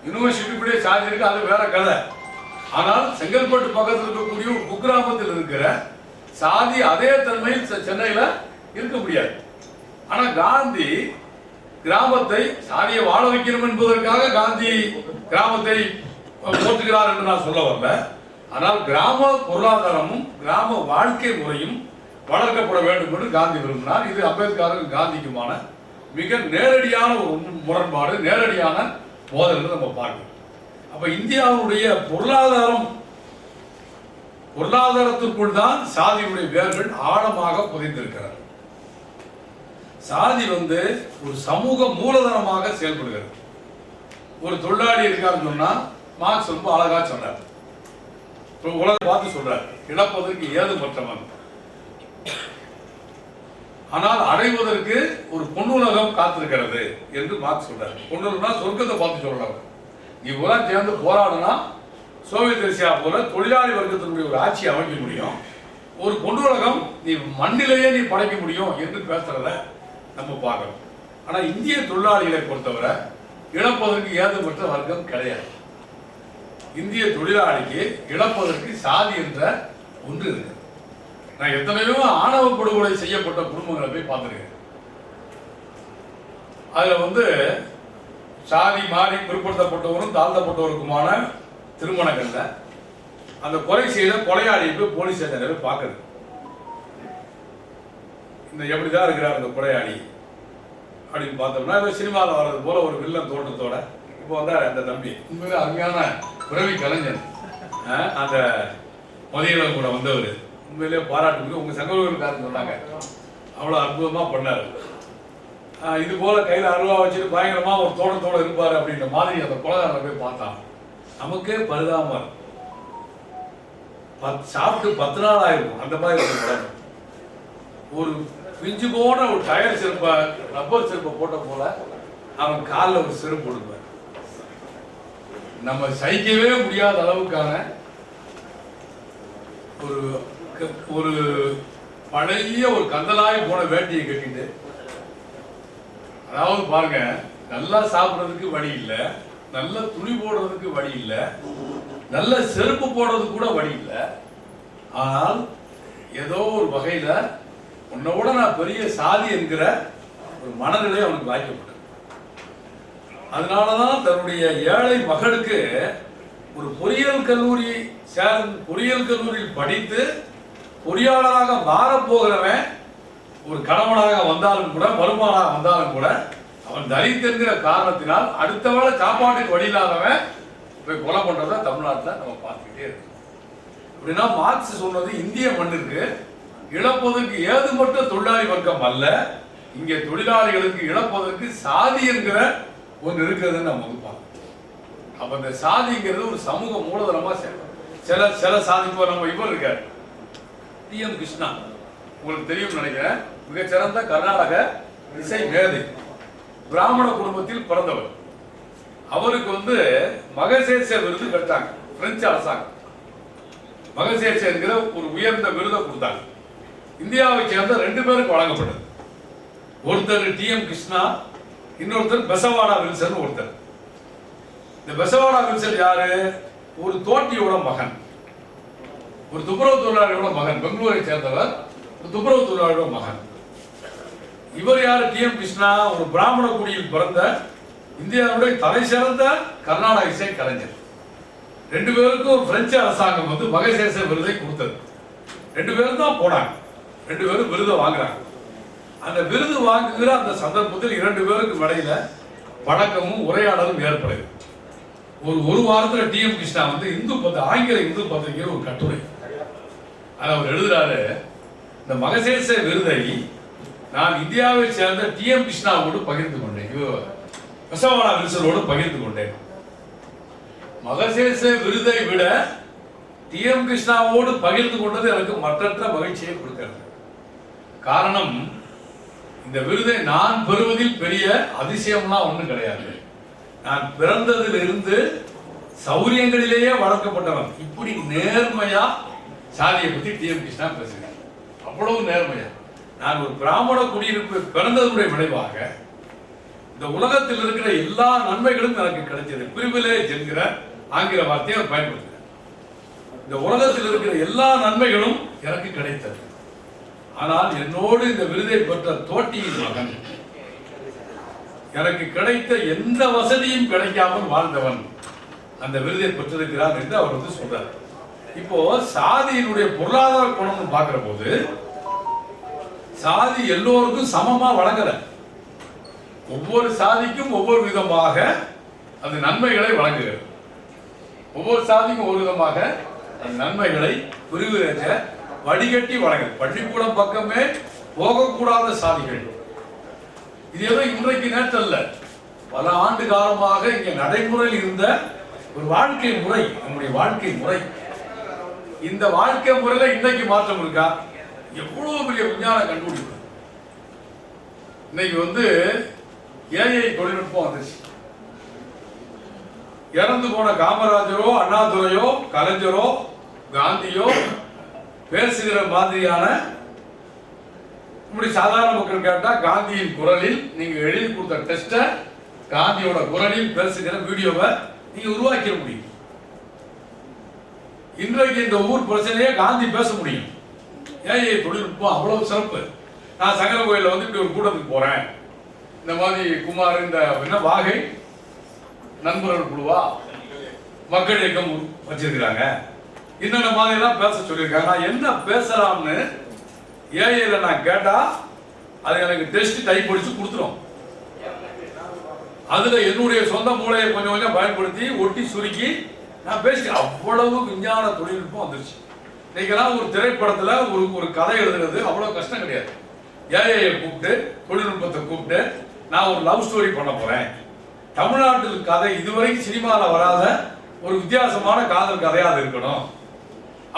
S1: யூனிவர்சிட்டிக்குள்ளே சாதி இருக்கு, அது வேற கதை. ஆனால் செங்கல்பட்டு பக்கத்தில் இருக்கக்கூடிய ஒரு குக்கிராமத்தில் இருக்கிற சாதி அதே தன்மையில் சென்னையில் இருக்க முடியாது. ஆனா காந்தி கிராமத்தை சாதியை வாழ வைக்கணும் என்பதற்காக காந்தி கிராமத்தை போற்றுகிறார் என்று நான் சொல்ல வரல. ஆனால் கிராம பொருளாதாரமும் கிராம வாழ்க்கை முறையும் வளர்க்கப்பட வேண்டும் என்று காந்தி விரும்பினார். இது அம்பேத்கருக்கு காந்திக்குமான மிக நேரடியான ஒரு முரண்பாடு, நேரடியான மோதல் நம்ம பார்க்கிறோம். அப்ப இந்தியாவுடைய பொருளாதாரத்திற்குள் தான் சாதியுடைய வேர்கள் ஆழமாக புதைந்திருக்கிறது. சாதி ஒரு சமூக மூலதனமாக செயல்படுகிறது. ஒரு தொழிலாளி இருக்காருன்னு சொன்னா மார்க்ஸ் ரொம்ப அழகா சொல்றார், உலகம் பார்த்து சொல்றார், இழப்பதற்கு ஏதுமற்றவன், ஆனால் அடைவதற்கு ஒரு பொன்னுலகம் காத்திருக்கிறது என்று மார்க்ஸ் சொல்றார். பொன்னுலகம்னா சொர்க்கத்தை பார்த்து சொல்றாரு. நீ உலகம் சேர்ந்து போராடுனா சோவியத் ரஷ்யா போல தொழிலாளி வர்க்கத்தினுடைய ஒரு ஆட்சி அமைக்க முடியும், ஒரு பொன்னுலகம் நீ மண்ணிலேயே நீ படைக்க முடியும் என்று பேசுறத நம்ம பார்க்கிறோம். ஆனா இந்திய தொழிலாளிகளை பொறுத்தவரை இழப்பதற்கு ஏதுமற்ற வர்க்கம் கிடையாது. இந்திய தொழிலாளிக்கு இழப்பதற்கு சாதி என்ற ஒன்று இருக்கு. நான் எத்தனையோ ஆணவ படுகொலை செய்யப்பட்ட குடும்பங்களை போய் பார்த்திருக்கேன். அதுல சாதி மாறி பிற்படுத்தப்பட்டவரும் தாழ்த்தப்பட்டவருக்குமான திருமணங்கள்ல அந்த கொலை செய்த கொலையாளியை போய் போலீஸ் ஸ்டேஷன்ல போய் பார்க்குறது. இந்த எப்படிதான் இருக்கிறார் அந்த கொலையாளி அப்படின்னு பார்த்தோம்னா சினிமாவில் வர்றது போல ஒரு வில்லன் தோட்டத்தோட இப்போ வந்தார் அந்த தம்பி. உண்மையிலே அருமையான பிறவி கலைஞர், அந்த மதியம் கூட வந்தவர். உண்மையிலேயே பாராட்டு, உங்க சங்கோதரக்காரன்னு சொன்னாங்க, அவ்வளோ அற்புதமா பண்ணாரு. இது போல கையில் அருவா வச்சுட்டு பயங்கரமா ஒரு தோட்டத்தோட இருப்பாரு அப்படின்ற மாதிரி அந்த கொலைகாரனை போய் பார்த்தான். நமக்கே பரிதாபமா சாப்பிட்டு 10 நாள் ஆயிருக்கும் அந்த மாதிரி ஒரு பிஞ்சு போன ஒரு டயர் செருப்ப ரப்பர் செருப்பை போட்ட போல அவன் காலில் ஒரு செருப்பு போடுவார். நம்ம சகிக்கவே முடியாத அளவுக்கான ஒரு பழைய ஒரு கந்தலாய் போன வேட்டியை கட்டிட்டு, அதாவது பாருங்க, நல்லா சாப்பிட்றதுக்கு வழி இல்லை, நல்ல துணி போடுறதுக்கு வழி இல்லை, நல்ல செருப்பு போடுறதுக்கு கூட வழி இல்லை. ஆனால் ஏதோ ஒரு வகையில உன்னோட நான் பெரிய சாதி என்கிற ஒரு மனநிலை அவனுக்கு வாய்க்கப்பட்டது. அதனாலதான் தன்னுடைய ஏழை மகளுக்கு ஒரு பொறியியல் கல்லூரியில் படித்து பொறியாளராக மாறப்போகிறவன் ஒரு கணவனாக வந்தாலும் கூட மருமகனாக வந்தாலும் கூட அவன் தலித் என்கிற காரணத்தினால் அடுத்த வேளை சாப்பாட்டுக்கு வழி இல்லாதவன் போய் கொலை பண்றத தமிழ்நாட்டில் நம்ம பார்த்துக்கிட்டே இருக்கோம். அப்படின்னா மார்க்ஸ் சொன்னது இந்திய மண்ணிற்கு இழப்பதற்கு ஏதுமற்ற தொழிலாளி வர்க்கம் அல்ல, இங்கே தொழிலாளிகளுக்கு இழப்பதற்கு சாதி என்கிற ஒன்று இருக்கிறதுன்னு நம்ம பார்க்கணும். அப்ப இந்த சாதிங்கிறது ஒரு சமூக மூலதனமா சில சாதி. இப்போ நம்ம இவர் இருக்கார் டி.எம். கிருஷ்ணா, உங்களுக்கு தெரியும் நினைக்கிறேன், மிகச்சிறந்த கர்நாடக இசை மேதை, பிராமண குடும்பத்தில் பிறந்தவர். அவருக்கு மகசேச விருது கிடைத்தாங்க பிரெஞ்சு அரசாங்கம். மகசேச என்கிற ஒரு உயர்ந்த விருதை கொடுத்தாங்க. இந்தியாவை சேர்ந்த 2 பேருக்கு வழங்கப்பட்டது. ஒருத்தர் டி.எம். கிருஷ்ணா, இன்னொருத்தர் பெசவாடா வில்சன். ஒருத்தர் இந்த பெசவாடா வில்சன் யாரு? ஒரு தோட்டியோட மகன், ஒரு துப்புரவு தொழிலாளியோட மகன், பெங்களூரை சேர்ந்தவர், ஒரு துப்புரவு தொழிலாளியோட மகன். இவர் யாரு? டி.எம். கிருஷ்ணா ஒரு பிராமண குடியில் பிறந்த இந்தியாவுடைய தலை சிறந்த கர்நாடக இசை கலைஞர். 2 பேருக்கும் பிரெஞ்சு அரசாங்கம் மகசேச விருதை கொடுத்தது. 2 பேரும் தான் போனாங்க, 2 பேரும் விருதை வாங்குறாங்க. அந்த விருது வாங்குகிற அந்த சந்தர்ப்பத்தில் 2 பேருக்கு இடையில பழக்கமும் உரையாடலும் ஏற்படுது. ஒரு வாரத்தில் டி.எம். கிருஷ்ணா ஆங்கில இந்து பத்திரிகையில் ஒரு கட்டுரை அவர் எழுதுறாரு, இந்த மகசேச விருதை நான் இந்தியாவை சேர்ந்த டி.எம். கிருஷ்ணாவோடு பகிர்ந்து கொண்டேன், பெசவாடா வில்சனோடு பகிர்ந்து கொண்டேன். மகசேச விருதை விட டி.எம். கிருஷ்ணாவோடு பகிர்ந்து கொண்டது எனக்கு மற்றற்ற மகிழ்ச்சியை கொடுக்கிறது. காரணம், இந்த விருதை நான் பெறுவதில் பெரிய அதிசயம்லாம் ஒன்றும் கிடையாது. நான் பிறந்ததிலிருந்து சௌரியங்களிலேயே வளர்க்கப்பட்டவன். இப்படி நேர்மையா சாதியை பத்தி டி.எம். கிருஷ்ணா பேசுகிறேன், அவ்வளவு நேர்மையா. நான் ஒரு பிராமண குடியிருப்பு பிறந்ததுடைய விளைவாக இந்த உலகத்தில் இருக்கிற எல்லா நன்மைகளும் எனக்கு கிடைச்சது. பிரிவிலேஜ் என்கிற ஆங்கில வார்த்தையை அவர் பயன்படுத்துகிறார். இந்த உலகத்தில் இருக்கிற எல்லா நன்மைகளும் எனக்கு கிடைத்தது. ஆனால் என்னோடு இந்த விருதை பெற்ற தோட்டியின் மகன் எனக்கு கிடைத்த எந்த வசதியும் கிடைக்காமல் வாழ்ந்தவன் அந்த விருதை பெற்றிருக்கிறான் என்று அவர் சொல்றார். இப்போ சாதியினுடைய பொருளாதார குணம் பார்க்கிற போது சாதி எல்லோருக்கும் சமமா வழங்கல. ஒவ்வொரு சாதிக்கும் ஒவ்வொரு விதமாக அது நன்மைகளை வழங்குகிறது. ஒவ்வொரு சாதிக்கும் ஒரு விதமாக அந்த நன்மைகளை பிரிவிலேஜ வடிகட்டி வழங்குது. பள்ளிக்கூடம் பக்கமே போகக்கூடாத சாதிகள் இது ஏதோ இன்றைக்கு நேற்றல்ல, பல ஆண்டு காலமாக இங்கே நடைமுறையில் இருந்த ஒரு வாழ்க்கை முறை, நம்முடைய வாழ்க்கை முறை. இந்த வாழ்க்கை முறையில இன்னைக்கு மாற்றம் இருக்கா? எவ்வளவு பெரிய விஞ்ஞான கண்டுபிடிப்பு. இன்னைக்கு ஏஐ தொழில்நுட்பம் வந்துச்சு. இறந்து போன காமராஜரோ அண்ணாதுரையோ கலைஞரோ காந்தியோ பேசுகிற மாதிரியான இப்படி சாதாரண மக்கள் கேட்டா காந்தியின் குரலில் நீங்க எழுதி கொடுத்த டெஸ்ட காந்தியோட குரலில் பேசுகிற வீடியோவை நீங்க உருவாக்கிட முடியும். இன்றைக்கு இந்த ஊர் பிரச்சனையே காந்தி பேச முடியும். ஏஐ தொழில்நுட்பம் அவ்வளவு சிறப்பு. நான் சங்கர கோயில இப்படி ஒரு கூட்டத்துக்கு போறேன், இந்த மாதிரி குமார் இந்த வாகை நண்பர்கள் குழுவா மக்கள் இயக்கம் வச்சிருக்கிறாங்க, இன்னொரு மாதிரி எல்லாம் பேச சொல்லியிருக்காங்க. நான் என்ன பேசலாம்னு ஏஐல நான் கேட்டா அது எனக்கு டெஸ்ட் டைப் படிச்சு கொடுத்துரும். அதுல என்னுடைய சொந்த மூளையை கொஞ்சம் கொஞ்சம் பயன்படுத்தி ஒட்டி சுருக்கி நான் பேசி அவ்வளவு விஞ்ஞான தொழில்நுட்பம் வந்துருச்சு. இன்னைக்கெல்லாம் ஒரு திரைப்படத்துல ஒரு கதை எழுதுறது அவ்வளவு கஷ்டம் கிடையாது. ஏஐயை கூப்பிட்டு தொழில்நுட்பத்தை கூப்பிட்டு நான் ஒரு லவ் ஸ்டோரி பண்ண போறேன், தமிழ்நாட்டில் கதை இதுவரைக்கும் சினிமாவில் வராத ஒரு வித்தியாசமான காதல் கதையாக இருக்கணும்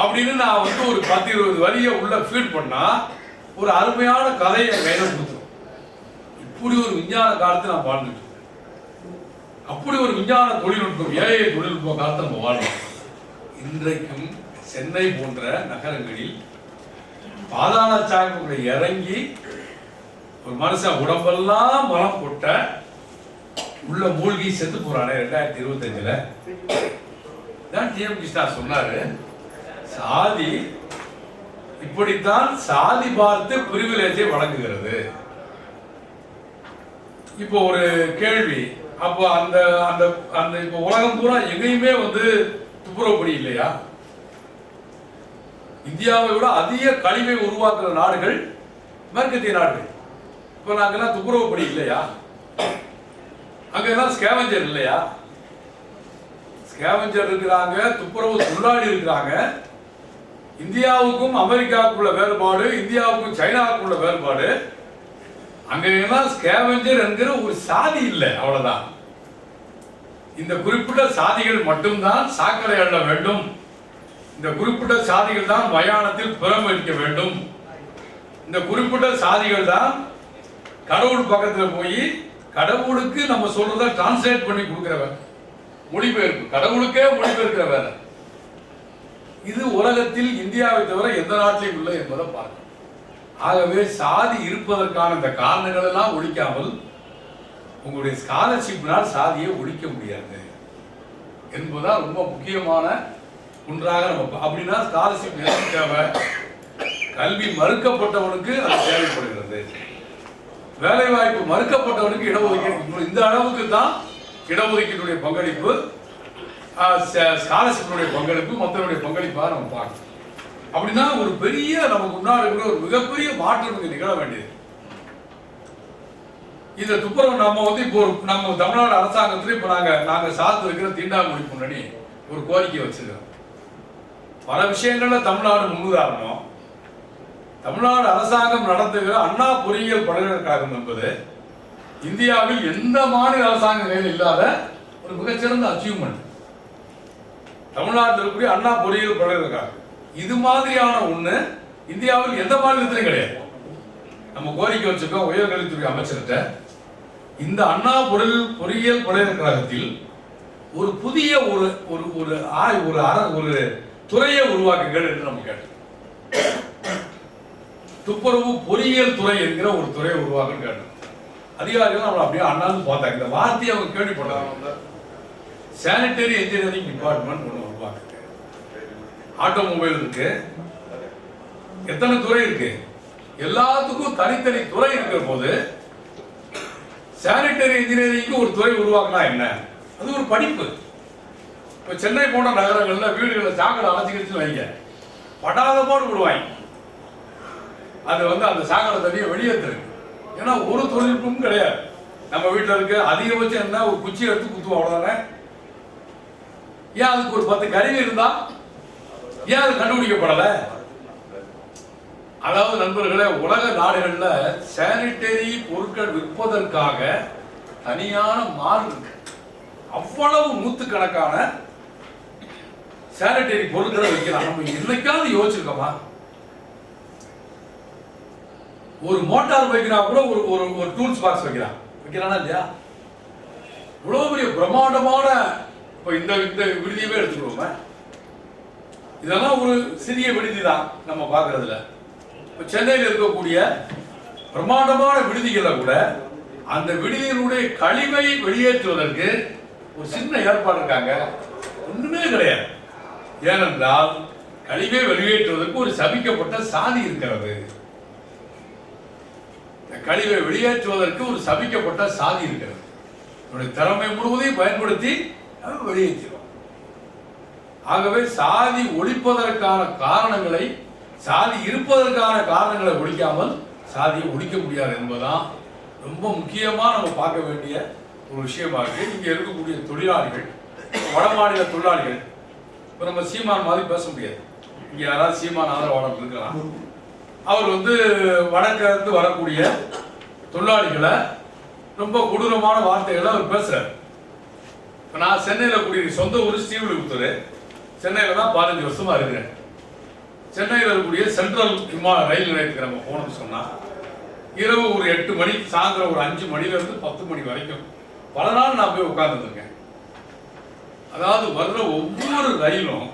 S1: அப்படின்னு நான் ஒரு 10-20 வரியை உள்ள ஃபீட் பண்ணா ஒரு அருமையான கதையை கையில கொடுத்துரும். இப்படி ஒரு விஞ்ஞான காலத்தை நான் வாழ்ந்துட்டு, அப்படி ஒரு விஞ்ஞான தொழில்நுட்பம் ஏஐ தொழில்நுட்ப காலத்தை நம்ம வாழ்றோம். இன்றைக்கும் சென்னை போன்ற நகரங்களில் பாதாள சாயங்களை இறங்கி ஒரு மனுஷன் உடம்பெல்லாம் மலம் கொட்ட உள்ள மூழ்கி செத்து போறானே 2025ல தான் டிஎம் கிருஷ்ணா சொன்னாரு, சாதி இப்படித்தான் சாதி பார்த்து பிரிவிலேஜை வழங்குகிறது. இப்போ ஒரு கேள்வி, அப்போ அந்த அந்த அந்த இப்போ உலகம் பூரா எங்கேயுமே துப்புரவுப்படி இல்லையா? இந்தியாவை விட அதிக கழிவை உருவாக்குற நாடுகள் மேற்கத்திய நாடுகள். இப்போ நாங்கெல்லாம் துப்புரவுப்படி இல்லையா? அங்கெல்லாம் ஸ்கேவஞ்சர் இல்லையா? ஸ்கேவஞ்சர் இருக்கிறாங்க, துப்புரவு தொழிலாளி இருக்கிறாங்க. இந்தியாவுக்கும் அமெரிக்காவுக்குள்ள வேறுபாடு, இந்தியாவுக்கும் சைனாவுக்குள்ள வேறுபாடு. அங்கெல்லாம் ஸ்கேவஞ்சர் என்கிற ஒரு சாதி இல்லை, அவ்வளவுதான். இந்த குறிப்பிட்ட சாதிகள் மட்டும்தான் சாக்கடை அள்ள வேண்டும், இந்த குறிப்பிட்ட சாதிகள் தான் மயானத்தில் பிரமிக்க வேண்டும், இந்த குறிப்பிட்ட சாதிகள் தான் கடவுள் பக்கத்துல போய் கடவுளுக்கு நம்ம சொல்றத டிரான்ஸ்லேட் பண்ணி கொடுக்கிறவன், மொழிபெயர்ப்பு, கடவுளுக்கே மொழிபெயர்க்கிற வேலை. இது உலகத்தில் இந்தியாவை தவிர எந்த நாட்டிலும் இல்லை என்பதை பார்க்கணும். ஆகவே சாதி இருப்பதற்கான இந்த காரணங்கள் எல்லாம் ஒழிக்காமல் உங்களுடைய ஸ்காலர்ஷிப்னால் சாதியை ஒழிக்க முடியாது என்பதுதான் ரொம்ப முக்கியமான ஒன்றாக நம்ம. அப்படின்னா ஸ்காலர்ஷிப் எதற்கு தேவை? கல்வி மறுக்கப்பட்டவனுக்கு அது தேவைப்படுகிறது. வேலை வாய்ப்பு மறுக்கப்பட்டவனுக்கு இடஒதுக்கீடு, இந்த அளவுக்கு தான் இடஒதுக்கீட்டுடைய பங்களிப்பு, ஸ்காலர்ஷிப்புடைய பங்களிப்பு, மற்றவருடைய பங்களிப்பாக நம்ம பார்க்கணும். அப்படின்னா ஒரு பெரிய நமக்கு முன்னாடி கூட ஒரு மிகப்பெரிய மாற்றம் இங்கே நிகழ வேண்டியது. இந்த துப்புரவு நம்ம இப்போ நம்ம தமிழ்நாடு அரசாங்கத்தில் இப்போ நாங்க சார்ந்து இருக்கிற தீண்டாமொழி முன்னணி ஒரு கோரிக்கை வச்சிருக்கோம். பல விஷயங்கள்ல தமிழ்நாடு முன்னுதாரணம். தமிழ்நாடு அரசாங்கம் நடத்துகிற அண்ணா பொறியியல் பல்கலைக்கழகம் என்பது இந்தியாவில் எந்த மாநில அரசாங்கங்களில் இல்லாத ஒரு மிகச்சிறந்த அச்சீவ்மெண்ட். தமிழ்நாட்டில் இருக்கக்கூடிய அண்ணா பொறியியல் பல்கலைக்கழகம் இது மாதிரியான ஒண்ணு இந்தியாவில் எந்த மாநிலத்திலும் கிடையாது. நம்ம கோரிக்கை வச்சிருக்கோம் உயர்கல்வித்துறை அமைச்சர்கிட்ட, இந்த அண்ணா பொறியியல் பல்கலைக்கழகத்தில் ஒரு புதிய ஒரு ஒரு துறையை உருவாக்குங்கள் என்று நம்ம கேட்டோம். துப்புரவு பொறியியல் துறை என்கிற ஒரு துறையை உருவாக்குன்னு கேட்டோம். அதிகாரிகள் நம்மளை அப்படியே அண்ணாந்து பார்த்தாங்க. இந்த வார்த்தையை அவங்க கேள்விப்பட்டாங்க. சானிட்டரி இன்ஜினியரிங் டிபார்ட்மெண்ட் ஒன்று உருவாக்குது. ஆட்டோமொபைல் இருக்கு, எத்தனை துறை இருக்கு, எல்லாத்துக்கும் தனித்தனி துறை இருக்கிற போது சானிட்டரி இன்ஜினியரிங்க்கு ஒரு துறை உருவாக்கினா என்ன? அது ஒரு படிப்பு. இப்போ சென்னை போன்ற நகரங்கள்ல வீடுகளில் சாக்கடை அடைச்சிக்கிட்டு வைங்க, படாத போடு விடுவாங்க. அது அந்த சாக்கடை தண்ணியை வெளியேற்றுருக்கு. ஏன்னா ஒரு தொழில்நுட்பமும் கிடையாது. நம்ம வீட்டில் இருக்க அதிகபட்சம் என்ன, ஒரு குச்சி எடுத்து குத்துவோம், அவ்வளோதானே. ஏன் அதுக்கு ஒரு 10 கருவி இருந்தா ஏன் அது கண்டுபிடிக்கப்படலை? அதாவது நண்பர்களே, உலக நாடுகள்ல சானிட்டரி பொருட்கள் விற்பதற்காக தனியான மால் இருக்கு. அவ்வளவு நூற்றுக்கணக்கான சானிட்டரி பொருட்களை வைக்கலாம். நம்ம என்னைக்காவது யோசிச்சிருக்கோமா? ஒரு மோட்டார் வைக்கிறா கூட ஒரு டூல்ஸ் பாக்ஸ் வைக்கிறானா இல்லையா? இவ்வளவு பெரிய பிரம்மாண்டமான இந்த விடுதியவே எடுத்துக்கோங்க. இதெல்லாம் ஒரு சிறிய விடுதி தான் நம்ம பார்க்கறதுல. இப்போ சென்னையில் இருக்கக்கூடிய பிரம்மாண்டமான விடுதிகளை கூட அந்த விடுதியினுடைய கழிவை வெளியேற்றுவதற்கு ஒரு சின்ன ஏற்பாடு இருக்காங்க. ஒண்ணுமே கிடையாது. ஏனென்றால் கழிவை வெளியேற்றுவதற்கு ஒரு சபிக்கப்பட்ட சாதி இருக்கிறது. கழிவை வெளியேற்றுவதற்கு ஒரு சபிக்கப்பட்ட சாதி இருக்கிறது. திறமை முழுவதையும் பயன்படுத்தி வெளியேற்றுவோம். ஆகவே சாதி ஒழிப்பதற்கான காரணங்களை, சாதி இருப்பதற்கான காரணங்களை ஒழிக்காமல் சாதியை ஒழிக்க முடியாது என்பதுதான் ரொம்ப முக்கியமா நம்ம பார்க்க வேண்டிய ஒரு விஷயமா இருக்கு. இங்க இருக்கக்கூடிய தொழிலாளிகள், வடமாநில தொழிலாளிகள், இப்போ நம்ம சீமான் மாதிரி பேச முடியாது. இங்க யாராவது சீமான் ஆதரவாளர் இருக்கலாம். அவர் வடக்கிருந்து வரக்கூடிய தொழிலாளிகளை ரொம்ப கொடூரமான வார்த்தைகளை அவர் பேசுறாரு. இப்போ நான் சென்னையில் கூடிய சொந்த ஊர் ஸ்ரீவில்லிபுத்தூர், சென்னையில் தான் 15 வருஷமா இருக்கிறேன். சென்னையில் இருக்கக்கூடிய சென்ட்ரல் ரயில் நிலையத்துக்கு நம்ம போனோம்னு சொன்னால் இரவு ஒரு 8 மணி, சாயந்தரம் ஒரு 5 மணிலேருந்து 10 மணி வரைக்கும் பல நாள் நான் போய் உட்கார்ந்துருக்கேன். அதாவது வர்ற ஒவ்வொரு ரயிலும்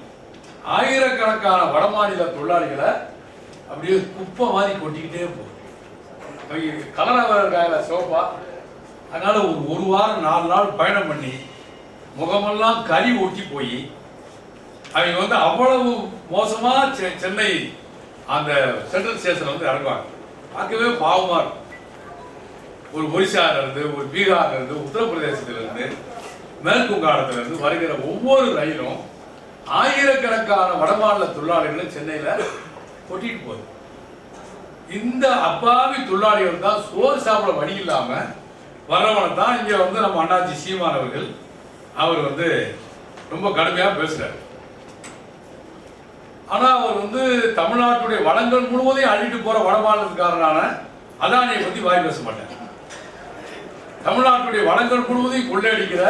S1: ஆயிரக்கணக்கான வடமாநில தொழிலாளிகளை அப்படியே குப்பை மாதிரி கொட்டிக்கிட்டே போகும். கலராக சோப்பா. அதனால ஒரு வாரம் 4 நாள் பயணம் பண்ணி முகமெல்லாம் கறி ஒட்டி போய் அவங்க அவ்வளவு மோசமா சென்னை அந்த சென்ட்ரல் ஸ்டேஷன் இறங்குவாங்க. பார்க்கவே பாவமா இருக்கும். ஒரு ஒரிசால இருந்து, ஒரு பீகார்ல இருந்து, உத்தரப்பிரதேசத்துல இருந்து, மேற்கு வங்காளத்துல இருந்து வருகிற ஒவ்வொரு ரயிலும் ஆயிரக்கணக்கான வடமாநில தொழிலாளிகளை சென்னையில கொட்டிட்டு போகுது. இந்த அப்பாவி தொழிலாளிகள் தான் சோறு சாப்பிட வழி இல்லாம வர்றவனை தான் இங்க நம்ம அண்ணாச்சி சீமான் அவர்கள் அவர் ரொம்ப கடுமையா பேசுறாரு. ஆனா அவர் தமிழ்நாட்டுடைய வளங்கள் முழுவதையும் அள்ளிட்டு போற வடமாநிலத்துக்காரனான அதானியை பத்தி வாய் பேச மாட்டார். தமிழ்நாட்டுடைய வளங்கள் முழுவதையும் கொள்ளையடிக்கிற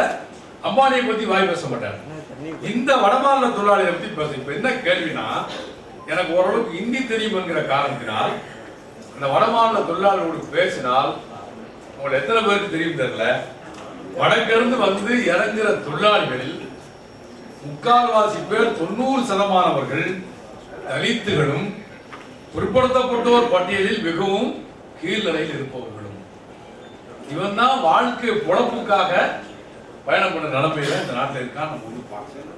S1: அம்பானியை பத்தி வாய் பேச மாட்டார். இந்த வடமாநில தொழிலாளியை பத்தி பேச. இப்ப என்ன கேள்வினா, எனக்கு ஓரளவுக்கு ஹிந்தி தெரியும் என்கிற காரணத்தினால் அந்த வடமாநில தொழிலாளர்களுக்கு பேசினால் உங்களுக்கு எத்தனை பேருக்கு தெரியும் தெரியல, வடக்கிருந்து இறங்குற தொழிலாளிகளில் 3/4 பேர் 90% தலித்துகளும் பிற்படுத்தப்பட்டோர் பட்டியலில் மிகவும் கீழ்நிலையில் இருப்பவர்களும். இவன் தான் வாழ்க்கை பொழப்புக்காக பயணம் பண்ண நிலைமையில இந்த நாட்டில் இருக்கான்னு நம்ம பார்க்கணும்.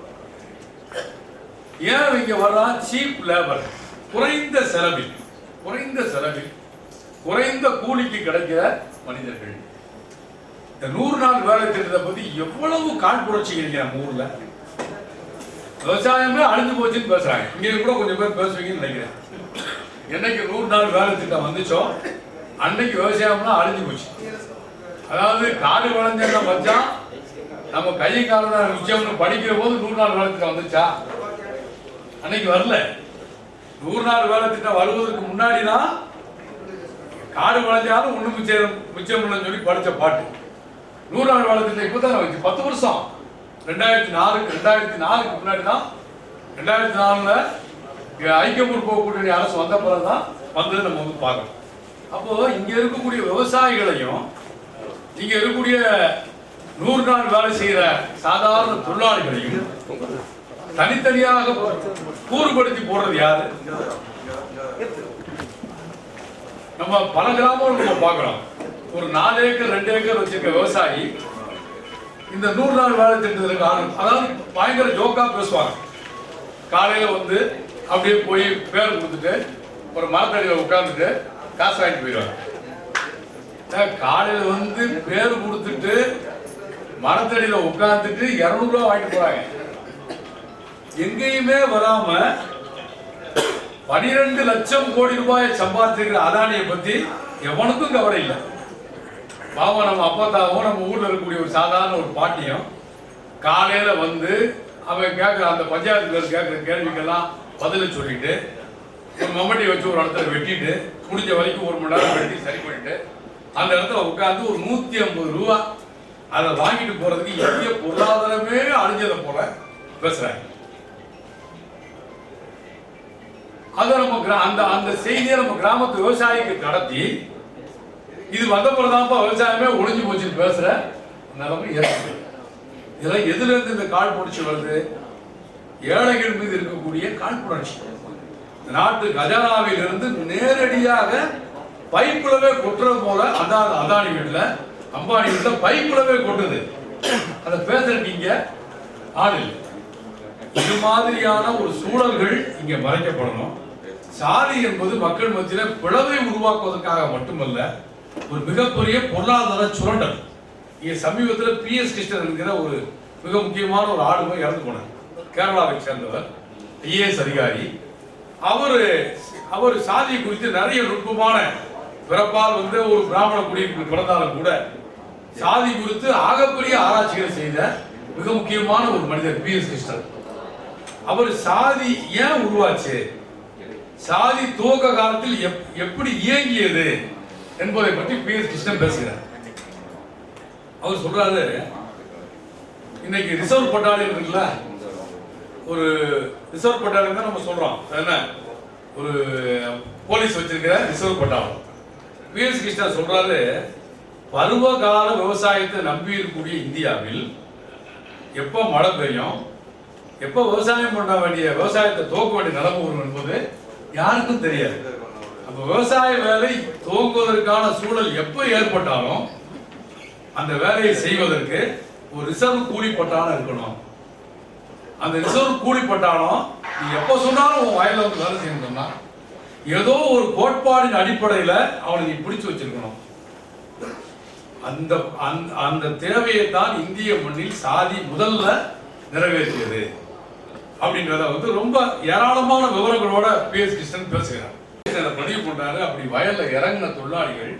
S1: ஏன் இங்க வர்றான்? சீப் லேபர், குறைந்த செலவில் குறைந்த கூலிக்கு கிடைக்கிற மனிதர்கள். இந்த 100 நாள் வேலை திட்டத்தை பத்தி எவ்வளவு கால் புரட்சிக்கிறீங்க நம்ம ஊர்ல. விவசாயமே அழிஞ்சு போச்சுன்னு பேசுறாங்க. இங்க கூட கொஞ்சம் பேர் பேசுவீங்கன்னு நினைக்கிறேன். என்னைக்கு 100 நாள் வேலை திட்டம் வந்துச்சோ அன்னைக்கு விவசாயம்லாம் அழிஞ்சு போச்சு. அதாவது காடு வளைஞ்ச வச்சா நம்ம கை காலம் விஷயம்னு படிக்கிற போது 100 நாள் வேலை திட்டம் வந்துச்சா? அன்னைக்கு வரல. 100 நாள் வேலை திட்டம் வருவதற்கு முன்னாடி தான் காடு வளைஞ்சாலும் ஒண்ணு மிச்சம் சொல்லி படிச்ச பாட்டு. 100 நாள் வேலை திட்டம் இப்பதான் வச்சு 10 வருஷம். 2004க்கு முன்னாடி தான், 2004ல ஐக்கிய முற்போக்கு கூட்டணி அரசு வந்த பிறகுதான் வந்தது நம்ம பார்க்கணும். அப்போ இங்க இருக்கக்கூடிய விவசாயிகளையும் இங்க இருக்கக்கூடிய 100 நாள் வேலை செய்யற சாதாரண தொழிலாளிகளையும் தனித்தனியாக கூறுபடுத்தி போடுறது யாரு? நம்ம பல கிராமங்கள் நம்ம பார்க்கிறோம். ஒரு 4 ஏக்கர் 2 ஏக்கர் வச்சிருக்க விவசாயி இந்த 100 நாள் வேலை திட்டத்துக்கு அதாவது பயங்கர ஜோக்கா பேசுவாங்க. காலையில வந்து அப்படியே போய் பேர் கொடுத்துட்டு ஒரு மரத்தடியில் உட்கார்ந்துட்டு காசு வாங்கிட்டு போயிடுவாங்க. காலையில வந்து பேர் கொடுத்துட்டு மரத்தடியில உட்கார்ந்துட்டு 200 ரூபாய் வாங்கிட்டு போறாங்க. எங்கேயுமே வராம 12 லட்சம் கோடி ரூபாயை சம்பாதிச்சிருக்கிற அதானியை பத்தி எவனுக்கும் கவலை இல்லை. பாவம் நம்ம அப்பத்தாவும் நம்ம ஊர்ல இருக்கக்கூடிய ஒரு சாதாரண ஒரு பாட்டியும் காலையில வந்து அவன் கேட்கிற அந்த பஞ்சாயத்துல கேட்கிற கேள்விக்கெல்லாம் பதில சொல்லிட்டு ஒரு மம்மட்டி வச்சு ஒரு இடத்துல வெட்டிட்டு முடிஞ்ச வரைக்கும் 1 மணி நேரம் வெட்டி சரி பண்ணிட்டு அந்த இடத்துல உட்காந்து ஒரு 150 ரூபா அதை வாங்கிட்டு போறதுக்கு இந்திய பொருளாதாரமே அழிஞ்சதை போல பேசுறாங்க. அதை நம்ம அந்த செய்தியை நம்ம கிராமத்து விவசாயிக்கு கடத்தி இது வந்த பிறதாப்பா விவசாயமே ஒளிஞ்சு போச்சுன்னு பேசுற நிலைமை ஏற்படுது. இதெல்லாம் எதுல இருந்து இந்த காழ்ப்புணர்ச்சி வருது? ஏழைகள் மீது இருக்கக்கூடிய காழ்ப்புணர்ச்சி. நாட்டு கஜானாவில் இருந்து நேரடியாக பைப்புலவே கொட்டுறது போல அதானி வீட்டுல அம்பானி வீட்டுல பைப்புலவே கொட்டுது. அதை பேசுறதுக்கு இங்க ஆள் இல்லை. இது மாதிரியான ஒரு சூழல்கள் இங்க மறைக்கப்படணும். சாதி என்பது மக்கள் மத்தியில பிளவை உருவாக்குவதற்காக மட்டுமல்ல, ஒரு மிகப்பெரிய பொருளாதார சுரண்டல். இங்க சமீபத்தில் PS கிருஷ்ணன் என்கிற ஒரு மிக முக்கியமான ஒரு ஆளுமை இறந்து போனார். கேரளாவை சேர்ந்தவர், IAS அதிகாரி. அவர் சாதி குறித்து நிறைய நுட்பமான பிறப்பால் வந்து ஒரு பிராமண குடியிருப்பில் பிறந்தாலும் கூட சாதி குறித்து ஆகப்பெரிய ஆராய்ச்சிகளை செய்த மிக முக்கியமான ஒரு மனிதர் PS கிருஷ்ணன். அவர் சாதி ஏன் உருவாச்சு, சாதி துவக்க காலத்தில் எப்படி இயங்கியது என்பதை பற்றி PS கிருஷ்ணன் பேசுகிறார். அவர் சொல்றாரு, இன்னைக்கு ரிசர்வ் பட்டாலியன் இருக்குல்ல, ஒரு ரிசர்வ் பட்டாலியன் தான் நம்ம சொல்றோம், என்ன ஒரு போலீஸ் வச்சிருக்கிற ரிசர்வ் பட்டாளம். PS கிருஷ்ணன் சொல்றாரு, பருவகால விவசாயத்தை நம்பி இருக்கக்கூடிய இந்தியாவில் எப்போ மழை பெய்யும், எப்போ விவசாயம் பண்ண வேண்டிய விவசாயத்தை துவக்க வேண்டிய நிலைமை வரும் என்பது யாருக்கும் தெரியாது. அப்ப விவசாய வேலை துவங்குவதற்கான சூழல் எப்போ ஏற்பட்டாலும் அந்த வேலையை செய்வதற்கு ஒரு ரிசர்வ் கூலி பட்டாளம் இருக்கணும். அந்த ரிசர்வ் கூலி பட்டாளம் நீ எப்ப சொன்னாலும் உன் வயல்ல வந்து வேலை செய்யணும்னா ஏதோ ஒரு கோட்பாடின் அடிப்படையில் அவனை நீ பிடிச்சு வச்சிருக்கணும். அந்த அந்த தேவையை தான் இந்திய மண்ணில் சாதி முதல்ல நிறைவேற்றியது அப்படின்றத வந்து ரொம்ப ஏராளமான விவரங்களோட PS கிருஷ்ணன் பேசுகிறார். பதிவு பண்றாரு. அப்படி வயல்ல இறங்கின தொழிலாளிகள்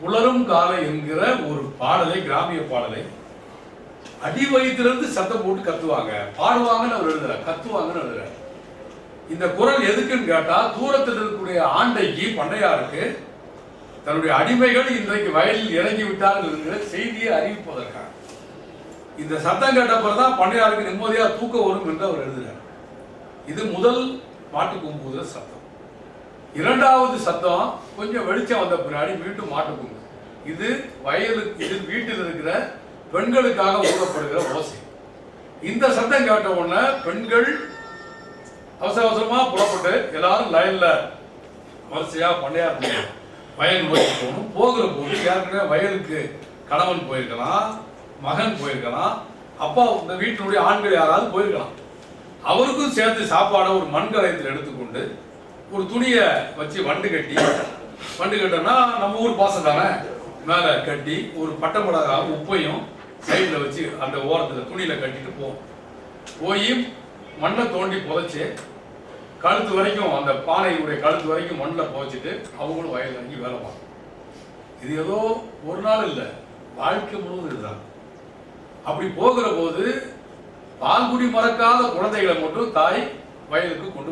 S1: புலரும் காலை என்கிற ஒரு பாடலை, கிராமிய பாடலை அடி வயிற்றிலிருந்து சத்தம் போட்டு கத்துவாங்க, பாடுவாங்கன்னு அவர் எழுதுறார், கத்துவாங்கன்னு எழுதுறார். இந்த குரல் எதுக்குன்னு கேட்டா, தூரத்தில் இருக்கக்கூடிய ஆண்டைக்கு பண்ணையாருக்கு தன்னுடைய அடிமைகள் இன்றைக்கு வயலில் இறங்கி விட்டார்கள் என்கிற செய்தியை அறிவிப்பதற்காக. இந்த சத்தம் கேட்டப்பதான் பண்ணையாருக்கு நிம்மதியா தூக்கம் வரும் என்று அவர் எழுதுறார். இது முதல் மாட்டு கொம்புகிற சத்தம். இரண்டாவது சத்தம் கொஞ்சம் வெளிச்சம் வந்த பின்னாடி மீண்டும் மாட்டு கொம்பு. இது வயலுக்கு வீட்டில் இருக்கிற பெண்களுக்காக ஊதப்படுகிற ஓசை. இந்த சத்தம் கேட்ட உடனே பெண்கள் அவசர அவசரமா புறப்பட்டு எல்லாரும் லைன்ல வரிசையா பண்ணையார் வயல் நோக்கி போகணும். போகிற போது ஏற்கனவே வயலுக்கு கணவன் போயிருக்கலாம், மகன் போயிருக்கலாம், அப்பா இந்த வீட்டினுடைய ஆண்கள் யாராவது போயிருக்கலாம். அவருக்கும் சேர்த்து சாப்பாடை ஒரு மண்கலயத்தில் எடுத்துக்கொண்டு ஒரு துணியை வச்சு வண்டு கட்டினா நம்ம ஊர் பாசம் தானே, மேலே கட்டி ஒரு பட்டை மிளகா உப்பையும் சைடில் வச்சு அந்த ஓரத்தில் துணியில் கட்டிட்டு போய் மண்ணை தோண்டி புதைச்சி கழுத்து வரைக்கும், அந்த பானையுடைய கழுத்து வரைக்கும் மண்ணில் புதைச்சிட்டு அவங்களும் வயலில் இறங்கி வேலை பார்க்கணும். இது ஏதோ ஒரு நாள் இல்லை, வாழ்க்கை முழுவதும் இதுதான். அப்படி போகிற போது பால்குடி மறக்காத குழந்தைகளை மட்டும் தாய் வயலுக்கு கொண்டு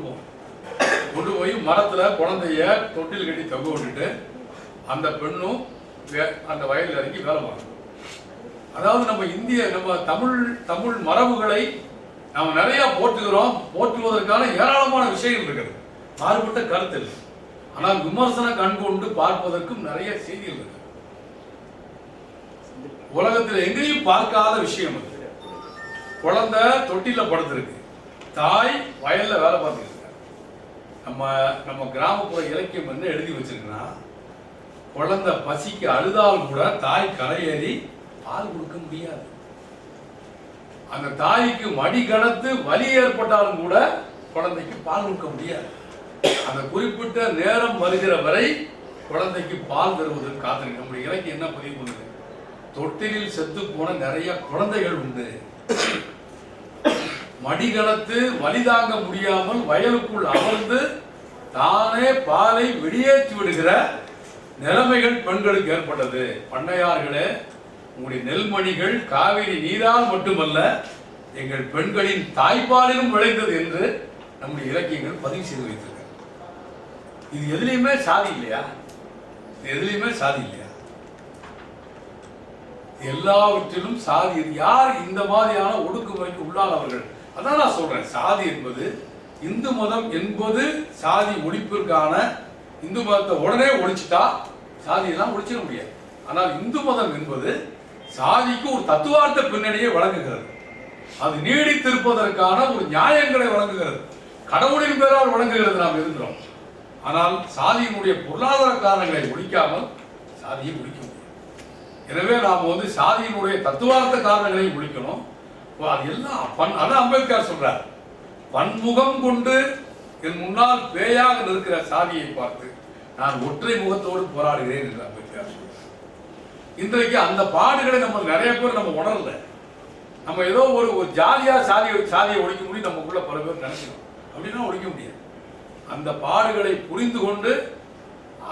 S1: போய் மரத்துல குழந்தைய தொட்டில் கட்டி தங்க விட்டுட்டு அந்த பெண்ணும் அந்த வயலில் இறங்கி வேலை பார்க்கணும். அதாவது நம்ம தமிழ் மரபுகளை நாம் நிறைய போற்றுகிறோம். போற்றுவதற்கான ஏராளமான விஷயங்கள் இருக்கிறது, மாறுபட்ட கருத்து இல்லை. ஆனால் விமர்சன கண் கொண்டு பார்ப்பதற்கும் நிறைய செய்திகள் இருக்கு. உலகத்தில் எங்கேயும் பார்க்காத விஷயம் அது. குழந்தை தொட்டில படுத்திருக்கு, தாய் வயல்ல வேலை பார்த்துருக்கு. நம்ம கிராமப்புற இலக்கியம் என்ன எழுதி வச்சிருக்குன்னா, குழந்தை பசிக்கு அழுதால் கூட தாய் கரையேறி பால் கொடுக்க முடியாது. அந்த தாய்க்கு மடி கடத்து வலி ஏற்பட்டாலும் கூட குழந்தைக்கு பால் கொடுக்க முடியாது. அந்த குறிப்பிட்ட நேரம் வருகிற வரை குழந்தைக்கு பால் தருவதற்கு காத்திருக்க. நம்முடைய இலக்கியம் என்ன பதிவு பண்ணுது? தொட்டிலில் செத்து போன நிறைய குழந்தைகள் உண்டு. மடிகளத்து வலி தாங்க முடியாமல் வயலுக்குள் அமர்ந்து தானே பாலை வெளியேற்றி விடுகிற நிலைமைகள் பெண்களுக்கு ஏற்பட்டது. பண்ணையார்களே, உங்களுடைய நெல்மணிகள் காவிரி நீரால் மட்டுமல்ல எங்கள் பெண்களின் தாய்ப்பாலிலும் விளைந்தது என்று நம்முடைய இலக்கியங்கள் பதிவு செய்து வைத்திருக்க. இது எதுலையுமே சாதி இல்லையா? எதுலையுமே சாதி இல்லையா? எல்லாவற்றிலும் சாதி. யார் இந்த மாதிரியான ஒடுக்குமுறைக்கு உள்ளானவர்கள்? அதான் நான் சொல்றேன், சாதி என்பது இந்து மதம் என்பது சாதி ஒழிப்பிற்கான, இந்து மதத்தை உடனே ஒழிச்சுட்டா சாதியெல்லாம் ஒழிச்சிட முடியாது. ஆனால் இந்து மதம் என்பது சாதிக்கு ஒரு தத்துவார்த்த பின்னணியை வழங்குகிறது. அது நீடித்திருப்பதற்கான ஒரு நியாயங்களை வழங்குகிறது. கடவுளின் பேரால் வழங்குகிறது. நாம் இருக்கிறோம். ஆனால் சாதியினுடைய பொருளாதார காரணங்களை ஒழிக்காமல் சாதியை ஒழிக்க முடியும். எனவே நாம் சாதியினுடைய தத்துவார்த்த காரணங்களை ஒழிக்கணும். அது எல்லாம் அதான் அம்பேத்கர் சொல்றார், பன்முகம் கொண்டு என் முன்னால் பேயாக நிற்கிற சாதியை பார்த்து நான் ஒற்றை முகத்தோடு போராடுகிறேன் என்று அம்பேத்கர் சொல்றார். இன்றைக்கு அந்த பாடுகளை நம்ம நிறைய பேர் நம்ம உணரல. நம்ம ஏதோ ஒரு ஜாலியா சாதியை ஒழிக்க முடியும் நமக்குள்ள பல பேர் நினைக்கிறோம். அப்படின்னா ஒழிக்க முடியாது. அந்த பாடுகளை புரிந்து கொண்டு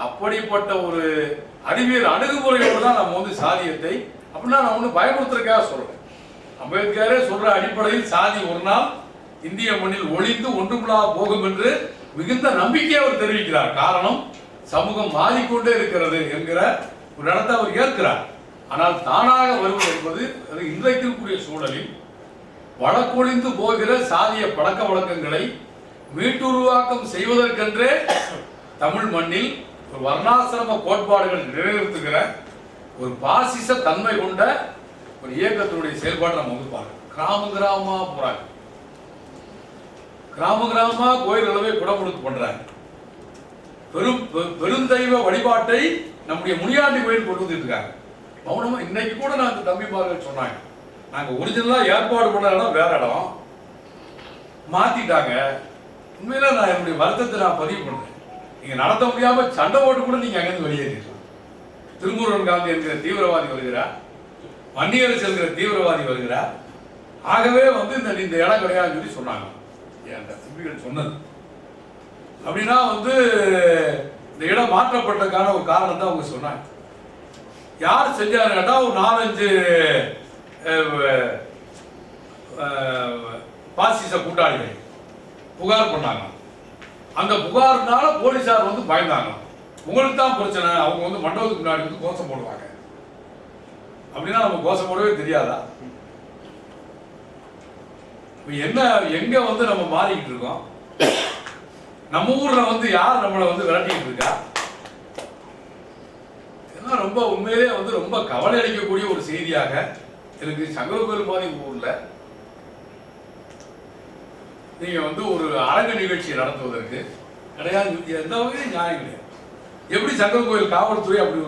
S1: அப்படிப்பட்ட ஒரு அறிவியல் அணுகுமுறையோடு தான் நம்ம சாதியத்தை, அப்படின்னா நான் பயமுறுத்துறதுக்காக சொல்றேன். அம்பேத்கரே சொல்ற அடிப்படையில் சாதி ஒரு நாள் இந்திய மண்ணில் ஒழிந்து ஒன்றுமில்லா போகும் என்று மிகுந்த நம்பிக்கையை அவர் தெரிவிக்கிறார். காரணம், சமூகம் மாறிக்கொண்டே இருக்கிறது என்கிற ஒரு இடத்தை அவர் ஏற்கிறார். ஆனால் தானாக வருவது என்பது இன்றைக்கு இருக்கக்கூடிய சூழலில் வழக்கொழிந்து போகிற சாதிய பழக்க வழக்கங்களை மீட்டுருவாக்கம் செய்வதற்கென்றே தமிழ் மண்ணில் ஒரு வர்ணாசிரம கோட்பாடுகள் நிறைவேற்றுகிற ஒரு பாசிச தன்மை கொண்ட ஒரு இயக்கத்தினுடைய செயல்பாடு நம்ம பார்க்கணும். கிராமமா போறாங்க, கிராமமா கோயில் அளவே குடமுழுக்கு பண்றாங்க. பெருந்தெய்வ வழிபாட்டை நம்முடைய முனியாண்டி கோயில் கொண்டு வந்துட்டு இருக்காங்க. மௌனமா இன்னைக்கு கூட நான் தம்பிமார்கள் சொன்னாங்க, நாங்க ஒரிஜினலா ஏற்பாடு பண்ண இடம் வேற இடம் மாத்திட்டாங்க. உண்மையில நான் என்னுடைய வருத்தத்தை நான் பதிவு பண்றேன். நீங்க நடத்த முடியாம சண்டை போட்டு கூட நீங்க அங்கிருந்து வெளியேறீங்க. திருமுருகன் காந்தி என்கிற தீவிரவாதி வருகிறார், வன்னியர் செல்கிற தீவிரவாதி வருகிறார். ஆகவே இந்த இடம் கிடையாதுன்னு சொல்லி சொன்னாங்க. என் தம்பிகள் சொன்னது அப்படின்னா இந்த இடம் மாற்றப்பட்டதுக்கான ஒரு காரணம் தான் அவங்க சொன்னாங்க. யார் செஞ்சாரு கேட்டா ஒரு 4-5 பாசிச கூட்டாளிகள் புகார் பண்ணாங்க. அந்த புகார்னால போலீசார் பயந்தாங்க. உங்களுக்கு தான் பிரச்சனை, அவங்க மண்டபத்துக்கு முன்னாடி கோஷம் போடுவாங்க. அப்படின்னா நம்ம கோஷம் போடவே தெரியாதா? என்ன எங்க நம்ம மாறிக்கிட்டு இருக்கோம்? நம்ம ஊர்ல யார் நம்மளை விரட்டிட்டு இருக்கா? இதெல்லாம் ரொம்ப உண்மையிலே ரொம்ப கவலை அளிக்கக்கூடிய ஒரு செய்தியாக எனக்கு. சங்கரகோயில் மாதிரி ஊர்ல நீங்க ஒரு அரங்க நிகழ்ச்சி நடத்துவதற்கு கிடையாது, எந்த வகையும் நியாயம் கிடையாது. எப்படி சங்கரகோயில் காவல்துறை அப்படி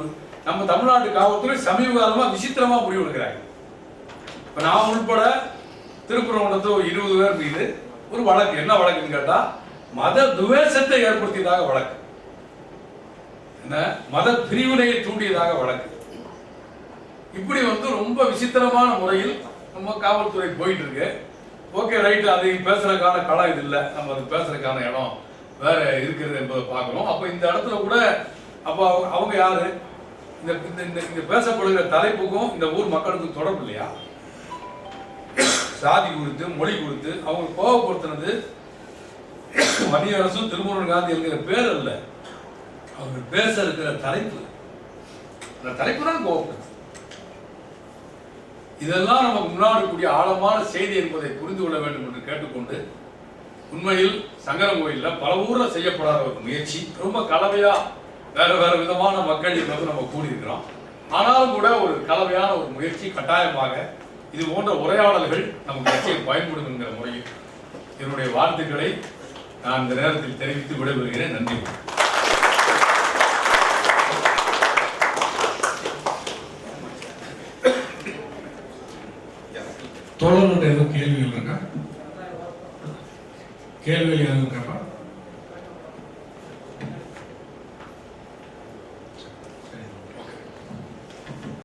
S1: நம்ம தமிழ்நாட்டு காவல்துறை சமீப காலமா விசித்திரமா முடிவு எடுக்கிறாங்க. இப்ப நான் உள்பட திருப்பரங்குன்றத்தில் 20 பேர் மீது ஒரு வழக்கு. என்ன வழக்குன்னு கேட்டா மத துவேஷத்தை ஏற்படுத்தியதாக வழக்கு, என்ன மத பிரிவினையை தூண்டியதாக வழக்கு. இப்படி ரொம்ப விசித்திரமான முறையில் நம்ம காவல்துறை போயிட்டு இருக்கு. ஓகே ரைட், அதை பேசுறதுக்கான களம் இது இல்லை, நம்ம அது பேசுறதுக்கான இடம் வேற இருக்கிறது என்பதை பார்க்கணும். அப்ப இந்த இடத்துல கூட அப்ப அவங்க யாரு? இந்த பேசப்படுகிற தலைப்புக்கும் இந்த ஊர் மக்களுக்கும் தொடர்பு இல்லையா? சாதி குறித்து, மொழி குறித்து அவங்க கோபப்படுத்தினது வன்னியரசும் திருமுருகன் காந்தி என்கிற பேர் அல்ல, அவங்க பேச இருக்கிற தலைப்பு. அந்த தலைப்பு தான் கோபப்படுது. இதெல்லாம் நமக்கு முன்னாடி கூடிய ஆழமான செய்தி என்பதை புரிந்து கொள்ள வேண்டும் என்று கேட்டுக்கொண்டு, உண்மையில் சங்கரங்கோயில்ல பல ஊர்ல செய்யப்படாத ஒரு முயற்சி, ரொம்ப கலவையா வேற வேற விதமான மக்கள் என்பது நம்ம கூடியிருக்கிறோம். ஆனாலும் கூட ஒரு கலவையான ஒரு முயற்சி கட்டாயமாக இது போன்ற உரையாடல்கள் நமக்கு கட்சியை பயன்படும் என்கிற முறையில் என்னுடைய வாழ்த்துக்களை நான் இந்த நேரத்தில் தெரிவித்து விடைபெறுகிறேன். நன்றி. கேள்விகள் இருக்கா? கேள்விகள் யாரும் இருக்காப்பா?